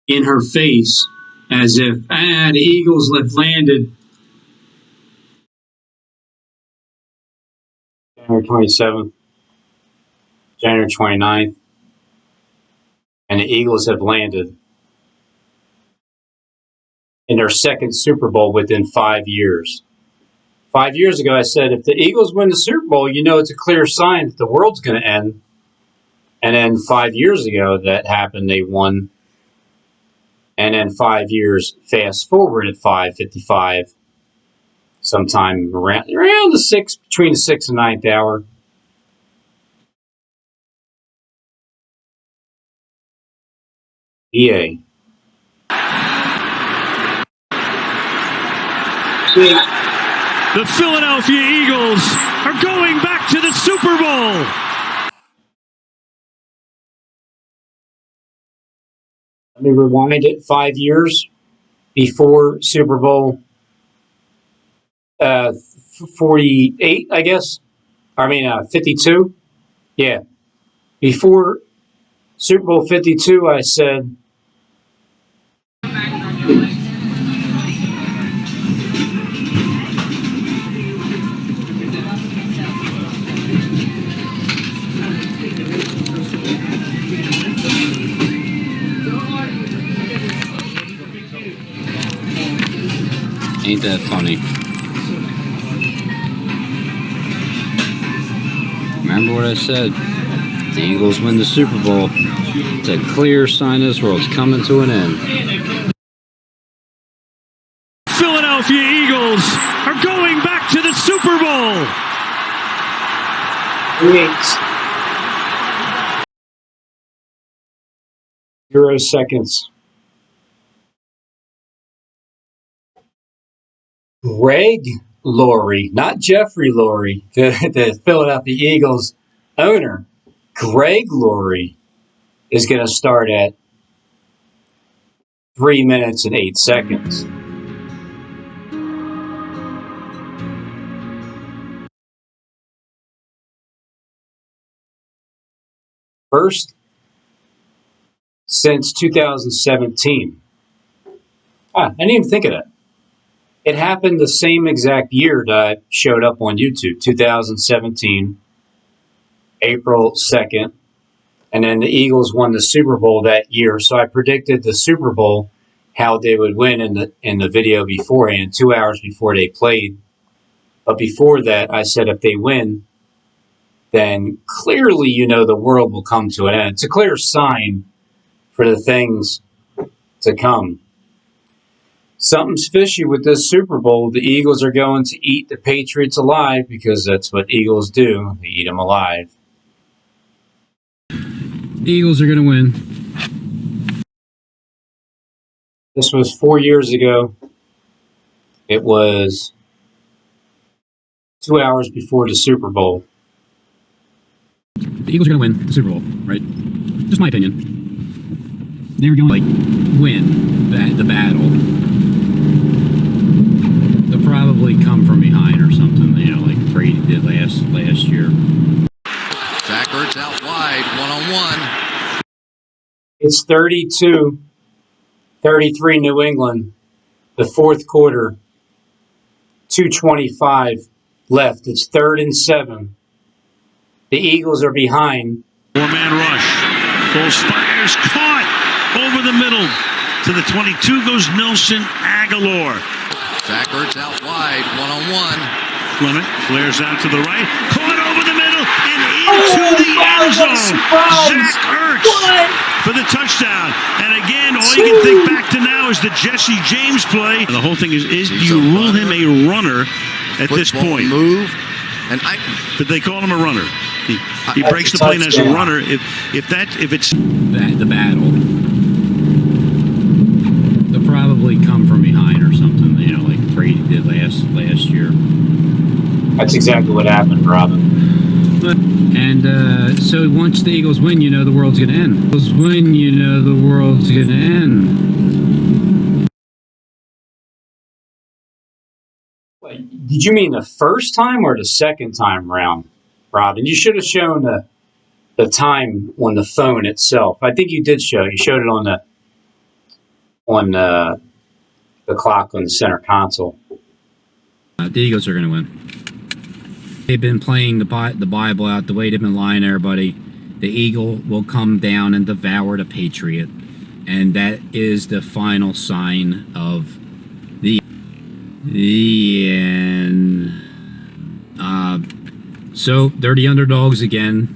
in her face as if, the Eagles have landed. January 27th, January 29th. And the Eagles have landed in their second Super Bowl within 5 years. 5 years ago, I said, if the Eagles win the Super Bowl, you know it's a clear sign that the world's going to end. And then 5 years ago, that happened. They won. And then 5 years, fast forward at 5:55, sometime around the between the 6th and 9th hour. EA. The Philadelphia Eagles are going back to the Super Bowl. Let me rewind it 5 years before Super Bowl 48, I guess. 52. Yeah. Before Super Bowl 52, I said, Ain't that funny? Remember what I said? the Eagles win the Super Bowl, it's a clear sign this world's coming to an end. Philadelphia Eagles are going back to the Super Bowl. 0 seconds. Greg Laurie, not Jeffry Laurie, the Philadelphia Eagles owner. Greg Laurie is going to start at 3 minutes and 8 seconds. First since 2017. I didn't even think of that. It happened the same exact year that I showed up on YouTube, 2017, April 2nd. And then the Eagles won the Super Bowl that year. So I predicted the Super Bowl, how they would win in the video beforehand, 2 hours before they played. But before that, I said if they win, then clearly, the world will come to an end. It's a clear sign for the things to come. Something's fishy with this Super Bowl. The Eagles are going to eat the Patriots alive because that's what Eagles do. They eat them alive. The Eagles are going to win. This was 4 years ago. It was 2 hours before the Super Bowl. The Eagles are going to win the Super Bowl, right? Just my opinion. They were going to win the battle. They'll probably come from behind or something, like Brady did last year. Zach Ertz out wide, one-on-one. It's 32-33 New England. The fourth quarter, 2:25 left. It's 3rd and 7. The Eagles are behind. 4-man rush. Foles fires, caught over the middle. To the 22 goes Nelson Aguilar. Zach Ertz out wide, one-on-one. Clement flares out to the right, caught over the middle and into the end zone. Zach Ertz for the touchdown. And again, all you can think back to now is the Jesse James play. And the whole thing is do you rule him a runner at this point? Move. And did they call him a runner? He breaks the plane as a runner. If it's the battle, they'll probably come from behind or something, like Brady did last year. That's exactly what happened, Robin. And so once the Eagles win, the world's going to end. Eagles win, the world's going to end. Did you mean the first time or the second time round, Robin? You should have shown the time on the phone itself. I think you did show. You showed it on the clock on the center console. The Eagles are going to win. They've been playing the Bible out the way they've been lying to everybody. The eagle will come down and devour the Patriot. And that is the final sign of the end. So they're the underdogs again.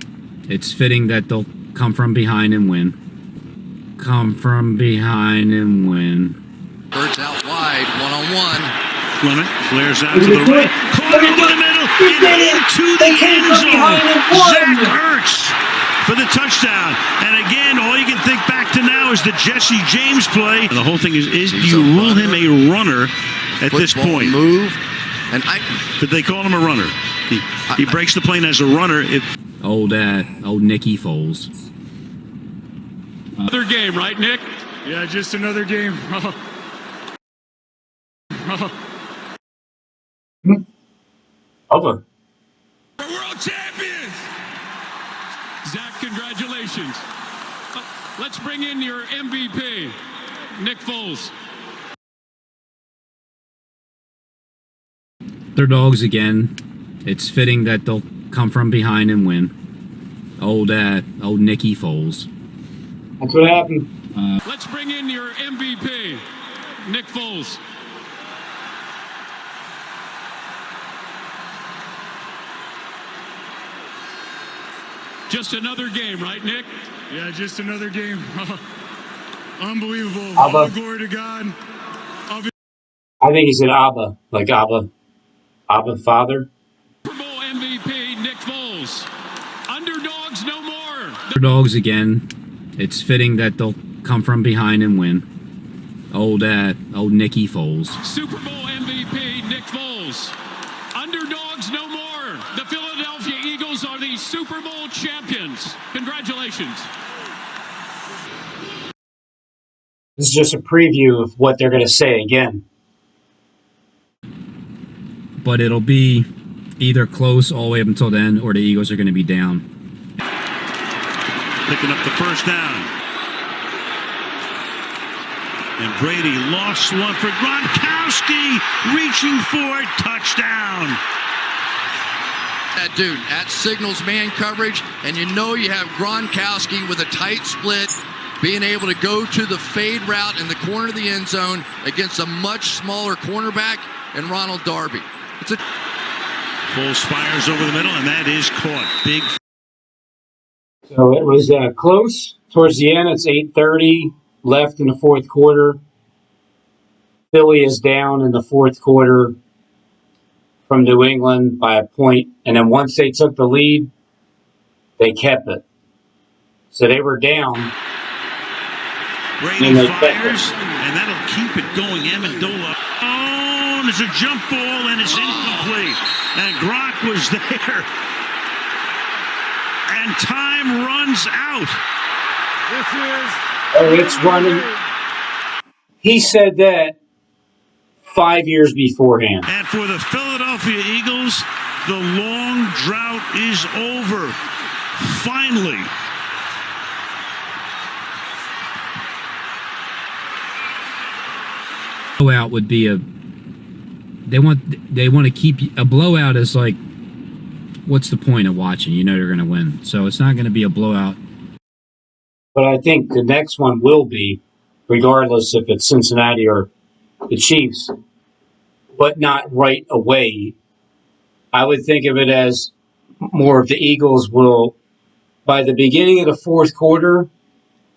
It's fitting that they'll come from behind and win. Come from behind and win. Ertz out wide, one-on-one. Clement flares out to the right, caught over the middle and into the end zone. Zach Ertz for the touchdown. And again, all you can think back to now is the Jesse James play. And the whole thing is do you rule him a runner at this point? Move. And did they call him a runner? He breaks the plane as a runner. Old Nicky Foles. Another game, right, Nick? Yeah, just another game. Over. We're world champions! Zach, congratulations. Let's bring in your MVP, Nick Foles. They're dogs again. It's fitting that they'll come from behind and win. Old Nicky Foles. That's what happened. Let's bring in your MVP, Nick Foles. Just another game, right, Nick? Yeah, just another game. Unbelievable. Abba. All glory to God. I think he said Abba, like Abba Father. Super Bowl MVP, Nick Foles. Underdogs no more. Underdogs again. It's fitting that they'll come from behind and win. Old Nicky Foles. Super Bowl MVP, Nick Foles. Underdogs no more. The Philadelphia Eagles are the Super Bowl champions. Congratulations. This is just a preview of what they're going to say again. But it'll be either close all the way up until then, or the Eagles are going to be down. Picking up the first down. And Brady lost one for Gronkowski. Reaching for it. Touchdown. That dude, that signals man coverage, and you know you have Gronkowski with a tight split, being able to go to the fade route in the corner of the end zone against a much smaller cornerback and Ronald Darby. Foles fires over the middle, and that is caught. Big. So it was close. Towards the end, it's 8:30 left in the fourth quarter. Philly is down in the fourth quarter from New England by a point. And then once they took the lead, they kept it. So they were down. Brady fires, and that'll keep it going. Amendola. Oh, there's a jump ball, and it's incomplete. And Gronk was there. And time runs out. It's running. He said that 5 years beforehand. And for the Philadelphia Eagles, the long drought is over. Finally. Blowout would be they want to keep a blowout is like, what's the point of watching? You know they're going to win, so it's not going to be a blowout. But I think the next one will be, regardless if it's Cincinnati or the Chiefs, but not right away. I would think of it as more of the Eagles will, by the beginning of the fourth quarter,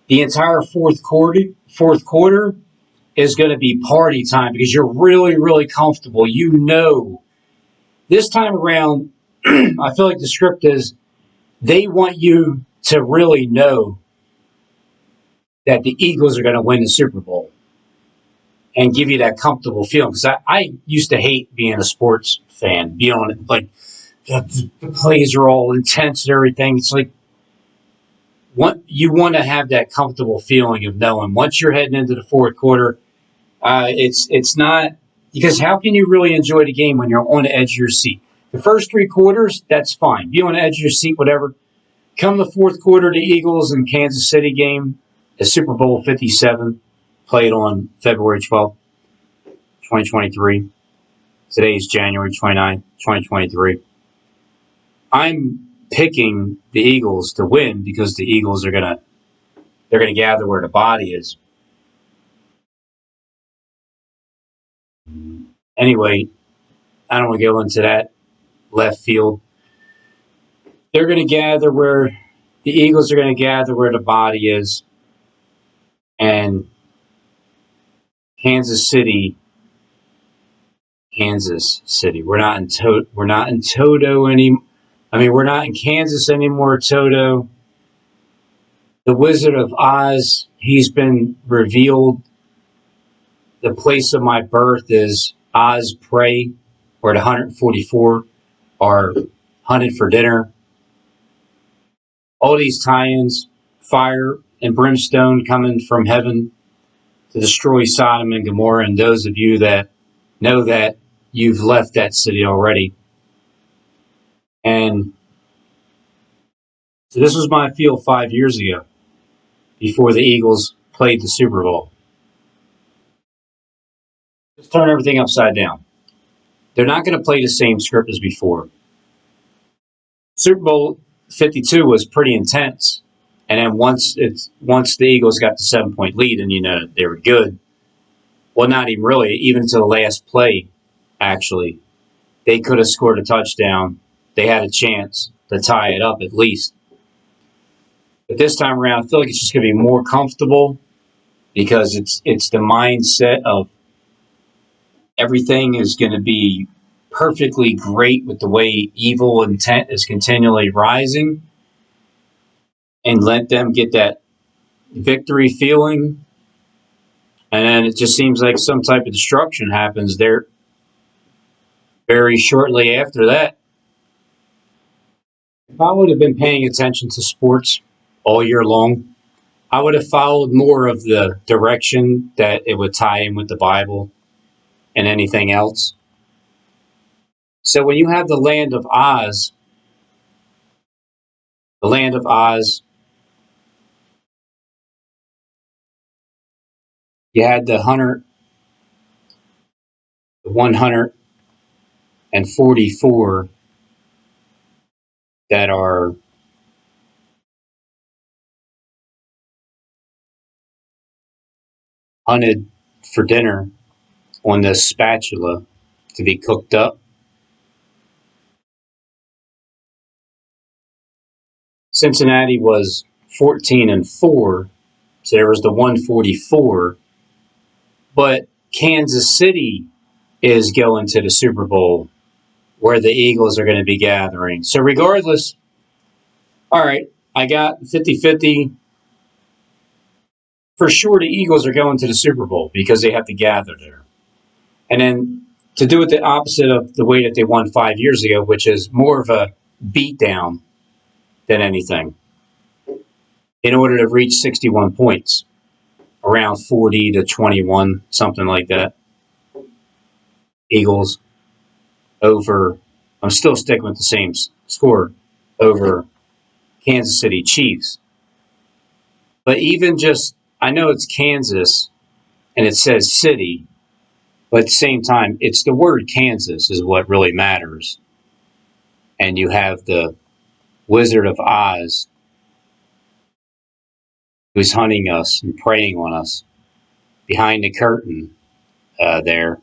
the entire fourth quarter is going to be party time because you're really, really comfortable. You know, this time around, I feel like the script is they want you to really know that the Eagles are going to win the Super Bowl and give you that comfortable feeling. Because I used to hate being a sports fan, like the plays are all intense and everything. It's like you want to have that comfortable feeling of knowing once you're heading into the fourth quarter, it's not, because how can you really enjoy the game when you're on the edge of your seat? The first three quarters, that's fine. Be on the edge of your seat, whatever. Come the fourth quarter, the Eagles and Kansas City game, the Super Bowl 57, played on February 12th, 2023. Today is January 29th, 2023. I'm picking the Eagles to win because the Eagles are gonna gather where the body is. Anyway, I don't want to go into that left field. They're going to gather where the Eagles are going to gather where the body is, and Kansas City. We're not in Toto anymore. I mean, we're not in Kansas anymore. Toto, the Wizard of Oz, he's been revealed. The place of my birth is OSprey, where the 144 are hunted for dinner. All these tie-ins, fire and brimstone coming from heaven to destroy Sodom and Gomorrah, and those of you that know that, you've left that city already. And so this was my feel 5 years ago, before the Eagles played the Super Bowl. Just turn everything upside down. They're not going to play the same script as before. Super Bowl 52 was pretty intense. And then once the Eagles got the 7-point lead and, they were good, well, not even really, even to the last play, actually, they could have scored a touchdown. They had a chance to tie it up at least. But this time around, I feel like it's just going to be more comfortable because it's the mindset of everything is going to be perfectly great with the way evil intent is continually rising, and let them get that victory feeling. And then it just seems like some type of destruction happens there very shortly after that. If I would have been paying attention to sports all year long, I would have followed more of the direction that it would tie in with the Bible and anything else. So when you have the land of Oz, you had the 144 that are hunted for dinner on the spatula to be cooked up. Cincinnati was 14-4, so there was the 144. But Kansas City is going to the Super Bowl where the Eagles are going to be gathering. So regardless, all right, I got 50-50. For sure, the Eagles are going to the Super Bowl because they have to gather there. And then to do it the opposite of the way that they won 5 years ago, which is more of a beatdown than anything, in order to reach 61 points, around 40-21, something like that. Eagles over, I'm still sticking with the same score, over Kansas City Chiefs. But even just, I know it's Kansas and it says city, but at the same time, it's the word Kansas is what really matters. And you have the Wizard of Oz who's hunting us and preying on us behind the curtain there.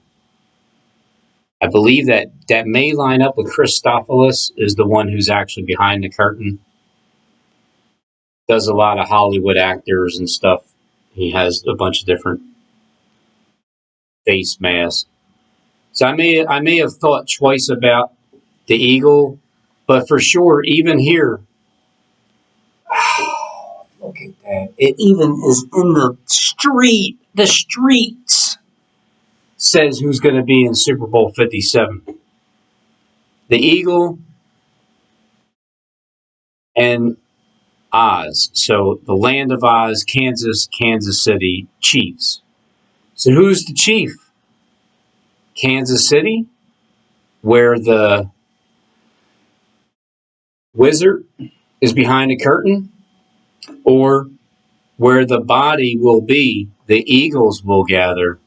I believe that may line up with Christophilus is the one who's actually behind the curtain. Does a lot of Hollywood actors and stuff. He has a bunch of different face masks. So I may have thought twice about the eagle, but for sure, even here, look at that. It even is in the street. The streets says who's going to be in Super Bowl 57. The Eagle and Oz. So the land of Oz, Kansas City Chiefs. So who's the chief? Kansas City, where the wizard is behind a curtain, or where the body will be, the eagles will gather.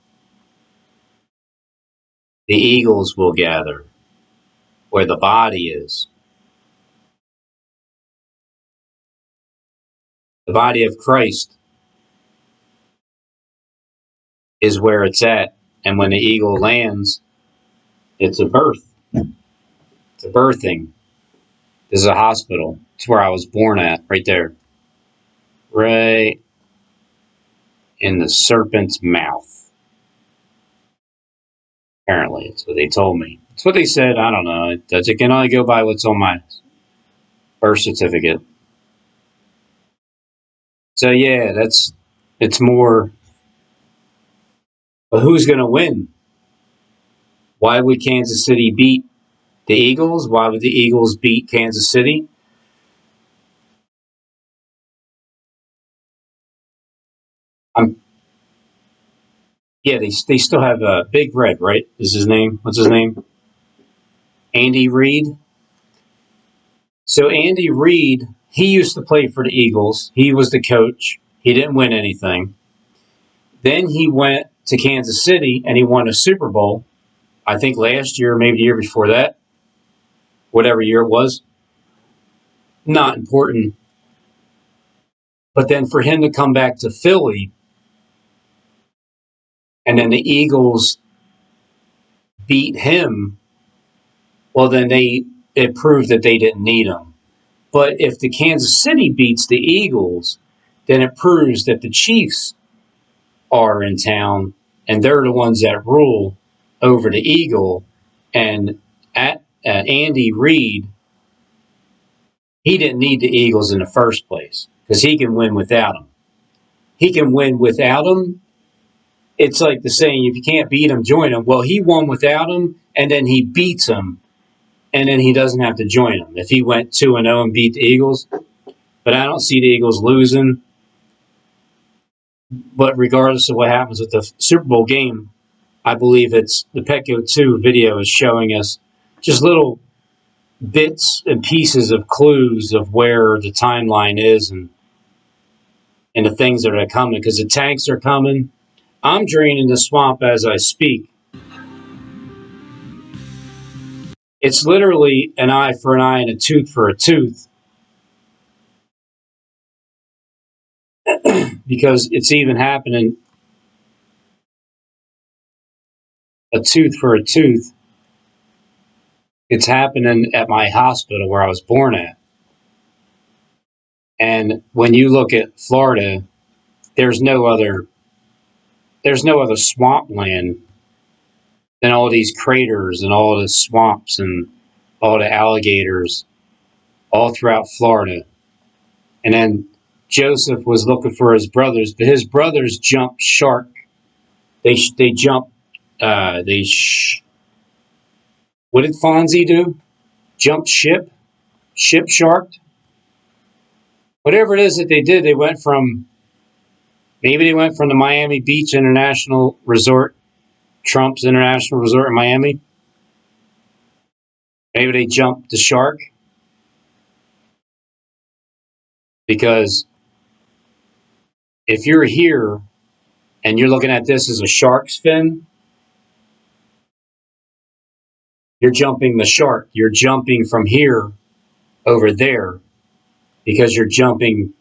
The eagles will gather where the body is. The body of Christ is where it's at. And when the eagle lands, it's a birth. It's a birthing. This is a hospital. It's where I was born at, right there. Right in the serpent's mouth. Apparently, it's what they told me. It's what they said. I don't know. It can only go by what's on my birth certificate. So yeah, it's more. But who's going to win? Why would Kansas City beat the Eagles? Why would the Eagles beat Kansas City? Yeah, they still have Big Red, right? Is his name? What's his name? Andy Reid. So Andy Reid, he used to play for the Eagles. He was the coach. He didn't win anything. Then he went to Kansas City and he won a Super Bowl. I think last year, maybe the year before that. Whatever year it was. Not important. But then for him to come back to Philly and then the Eagles beat him, well, then it proved that they didn't need him. But if the Kansas City beats the Eagles, then it proves that the Chiefs are in town and they're the ones that rule over the Eagle. And Andy Reid, he didn't need the Eagles in the first place because he can win without them. He can win without them. It's like the saying, if you can't beat them, join them. Well, he won without them, and then he beats them, and then he doesn't have to join them. If he went 2-0 and beat the Eagles, but I don't see the Eagles losing. But regardless of what happens with the Super Bowl game, I believe it's the Petco 2 video is showing us just little bits and pieces of clues of where the timeline is and the things that are coming, because the tanks are coming. I'm draining the swamp as I speak. It's literally an eye for an eye and a tooth for a tooth, because it's even happening a tooth for a tooth. It's happening at my hospital where I was born at. And when you look at Florida, there's no other swampland than all these craters and all the swamps and all the alligators all throughout Florida. And then Joseph was looking for his brothers, but his brothers jumped shark. They jumped. What did Fonzie do? Jumped ship sharked. Whatever it is that they did, they went from the Miami Beach International Resort, Trump's International Resort in Miami. Maybe they jumped the shark, because if you're here and you're looking at this as a shark's fin, you're jumping the shark. You're jumping from here over there, because you're jumping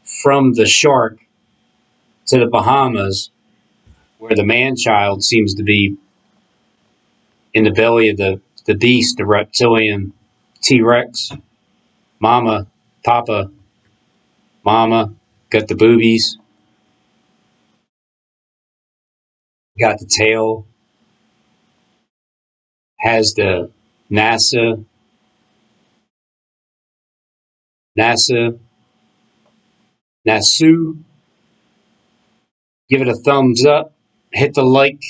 from the shark to the Bahamas, where the man-child seems to be in the belly of the beast, the reptilian T-Rex. Mama, Papa, Mama, got the boobies, got the tail, has the NASA, Nasu. Give it a thumbs up. Hit the like.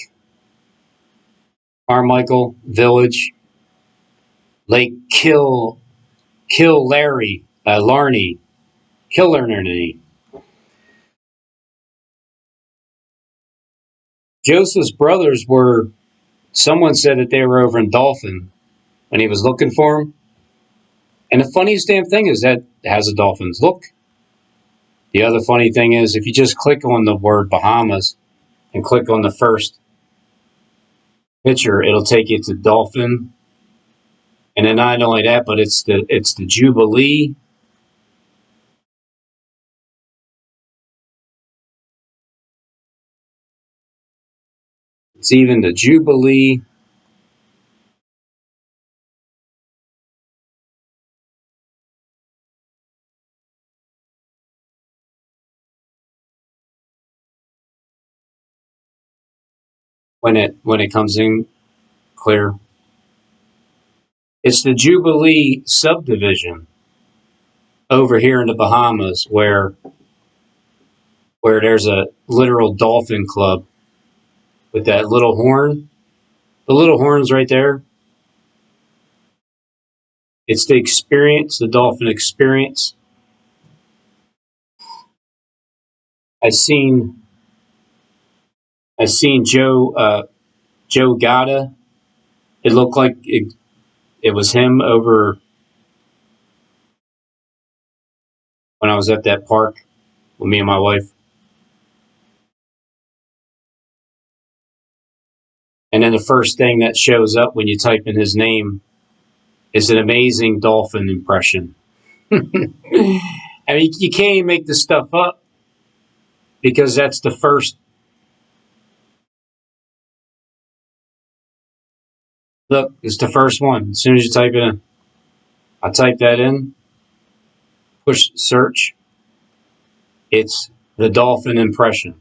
Carmichael Village. Lake Larry, Larney, Killarney. Joseph's brothers were, someone said that they were over in Dolphin when he was looking for them. And the funniest damn thing is that it has a dolphin's look. The other funny thing is, if you just click on the word Bahamas and click on the first picture, it'll take you to Dolphin. And then not only that, but it's the Jubilee. It's even the Jubilee. When it comes in clear. It's the Jubilee subdivision over here in the Bahamas, where there's a literal dolphin club with that little horn. The little horn's right there. It's the experience, the dolphin experience. I seen Joe Gata. It looked like it was him over when I was at that park with me and my wife. And then the first thing that shows up when you type in his name is an amazing dolphin impression. I mean, you can't even make this stuff up, because that's the first. Look, it's the first one. As soon as you type it in, I type that in, push search, it's the dolphin impression.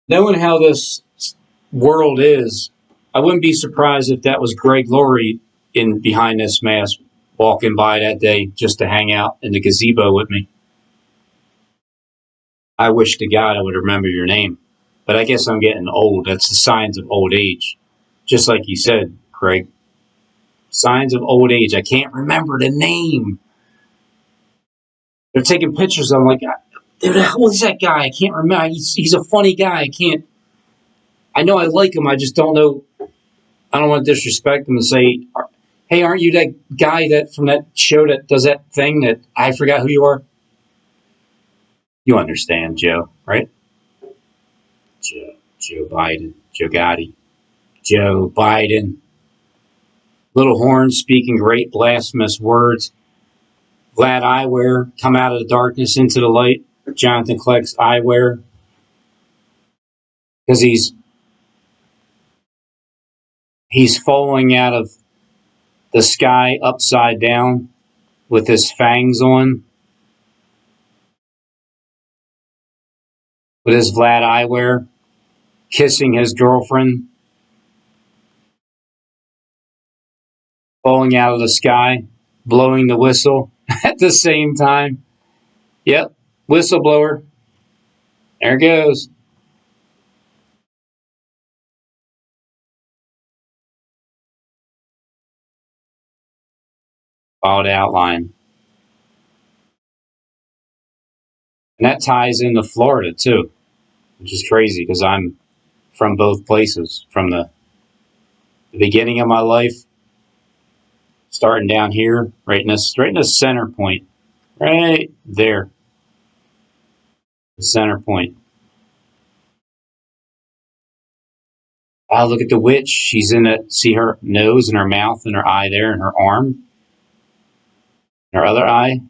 Knowing how this world is, I wouldn't be surprised if that was Greg Laurie in behind this mask walking by that day just to hang out in the gazebo with me. I wish to God I would remember your name. But I guess I'm getting old. That's the signs of old age. Just like you said, Craig. Signs of old age. I can't remember the name. They're taking pictures. I'm like, who is that guy? I can't remember. He's a funny guy. I know I like him. I just don't know. I don't want to disrespect him and say, hey, aren't you that guy that from that show that does that thing that I forgot who you are? You understand, Joe, right? Joe Biden. Joe Gotti. Joe Biden. Little horn speaking great blasphemous words. Vlad Eyewear, come out of the darkness into the light. Jonathan Kleck's Eyewear. Because he's falling out of the sky upside down with his fangs on. With his Vlad Eyewear. Kissing his girlfriend. Falling out of the sky. Blowing the whistle at the same time. Yep. Whistleblower. There it goes. Followed outline. And that ties into Florida too, which is crazy because I'm from both places. From the beginning of my life, starting down here, right in this center point, right there, the center point. Oh, look at the witch. She's in it. See her nose and her mouth and her eye there and her arm, her other eye.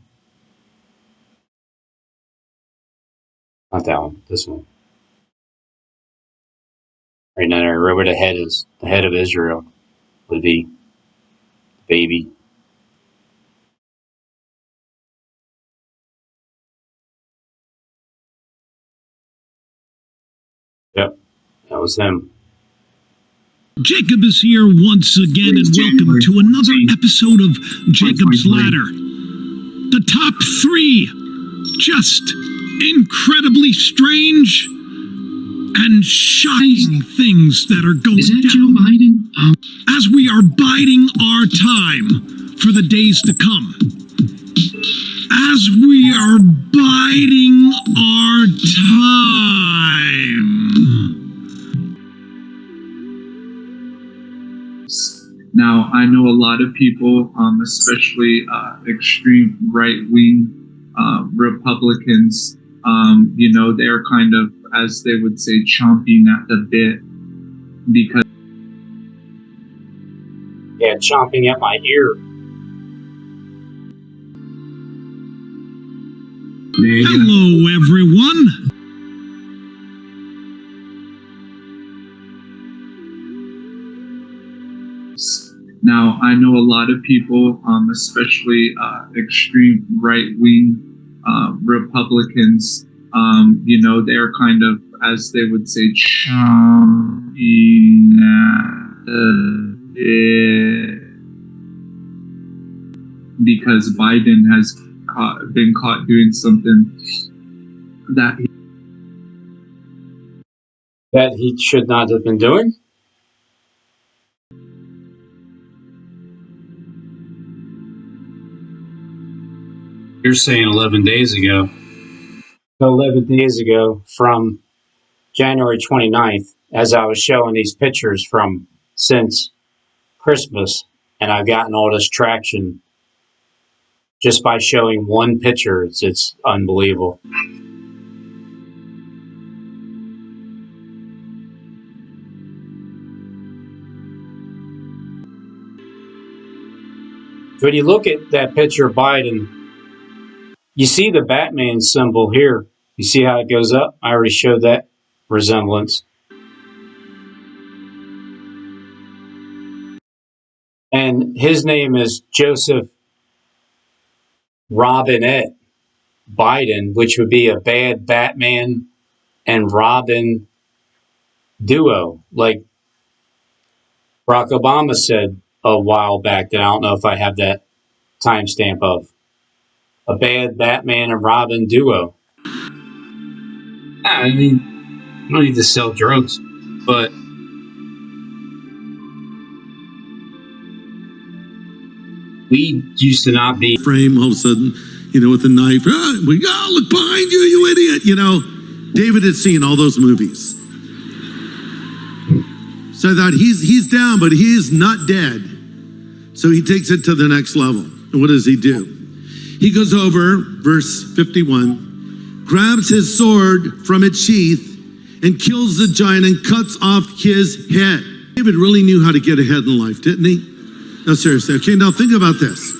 Not that one. This one. Right now, right where the head is. The head of Israel would be baby. Yep, that was him. Jacob is here once again, and welcome to another episode of Jacob's Ladder. The top 3 just incredibly strange and shocking things that are going down. Joe Biden? As we are biding our time for the days to come. As we are biding our time. Now, I know a lot of people, especially extreme right-wing Republicans, they're kind of, as they would say, chomping at the bit because... Yeah, chomping at my ear. Hello, everyone. Now, I know a lot of people, especially extreme right-wing Republicans, they're kind of, as they would say, chomping at the bit because Biden has been caught doing something that he should not have been doing. You're saying 11 days ago. 11 days ago from January 29th, as I was showing these pictures from since Christmas, and I've gotten all this traction just by showing one picture. It's unbelievable. When you look at that picture of Biden, you see the Batman symbol here. You see how it goes up? I already showed that resemblance. And his name is Joseph Robinette Biden, which would be a bad Batman and Robin duo, like Barack Obama said a while back that I don't know if I have that timestamp of. A bad Batman and Robin duo. I mean, I don't need to sell drugs, but we used to not be. Frame all of a sudden, with a knife. Look behind you, you idiot. David had seen all those movies. So I thought he's down, but he is not dead. So he takes it to the next level. And what does he do? He goes over, verse 51, grabs his sword from its sheath and kills the giant and cuts off his head. David really knew how to get ahead in life, didn't he? No, seriously. Okay, now think about this.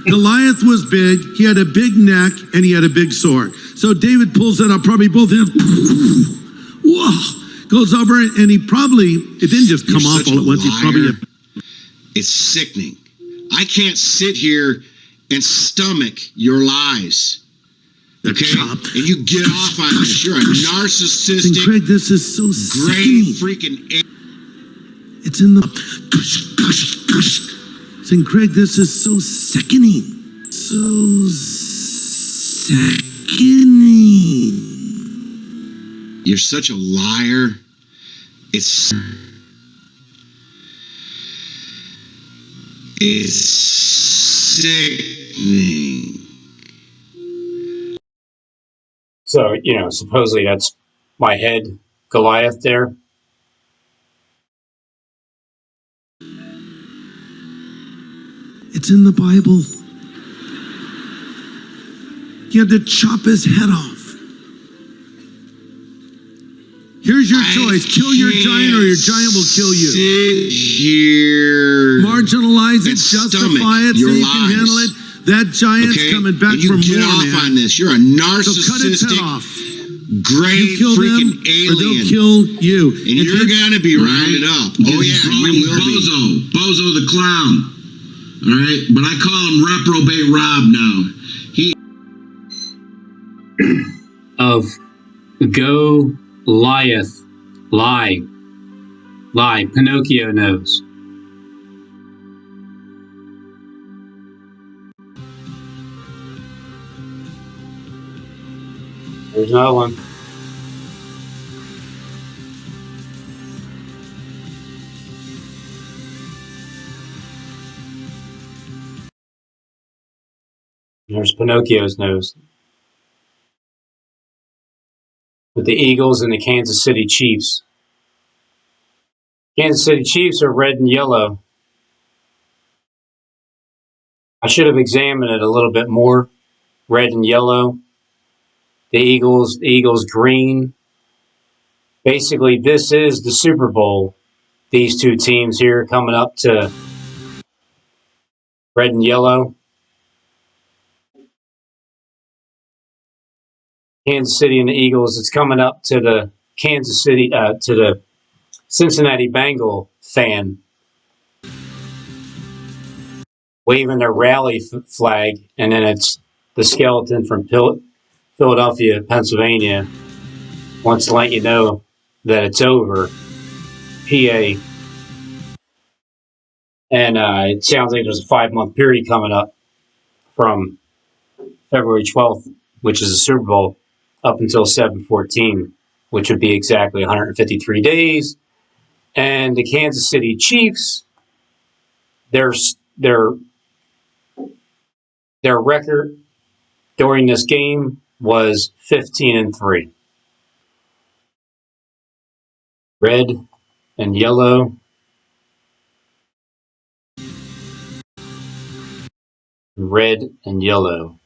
Goliath was big, he had a big neck, and he had a big sword. So David pulls it up, probably both hands. Whoa, goes over it, and it didn't just come off all at once. He probably. It's sickening. I can't sit here and stomach your lies. Okay? And you get off on this. You're a narcissistic. And Greg, this is so great sickening. freaking. It's in the. Saying, Greg, this is so sickening. So sickening. You're such a liar. It's sickening. So, supposedly that's my head, Goliath there. It's in the Bible. He had to chop his head off. Here's your choice. Kill your giant or your giant will kill you. Sit here. Marginalize it, justify it, so you can handle it. That giant's coming back for more, get off man. on this. You're a narcissistic, so cut its head off. great you kill freaking them, alien. or they'll kill you. And you're going to be rounded up. Oh, yeah, you will be. Bozo the clown. All right? But I call him Reprobate Rob now. Of Goliath. Lie. Pinocchio knows. There's another one. There's Pinocchio's nose. With the Eagles and the Kansas City Chiefs. Kansas City Chiefs are red and yellow. I should have examined it a little bit more. Red and yellow. The Eagles green. Basically, this is the Super Bowl. These two teams here coming up to red and yellow. Kansas City and the Eagles. It's coming up to the Kansas City, to the Cincinnati Bengal fan waving their rally flag, and then it's the skeleton from Philadelphia, Pennsylvania, wants to let you know that it's over. PA. And it sounds like there's a 5-month period coming up from February 12th, which is the Super Bowl, up until 7/14, which would be exactly 153 days. And the Kansas City Chiefs, their record during this game was 15-3. Red and yellow. Red and yellow.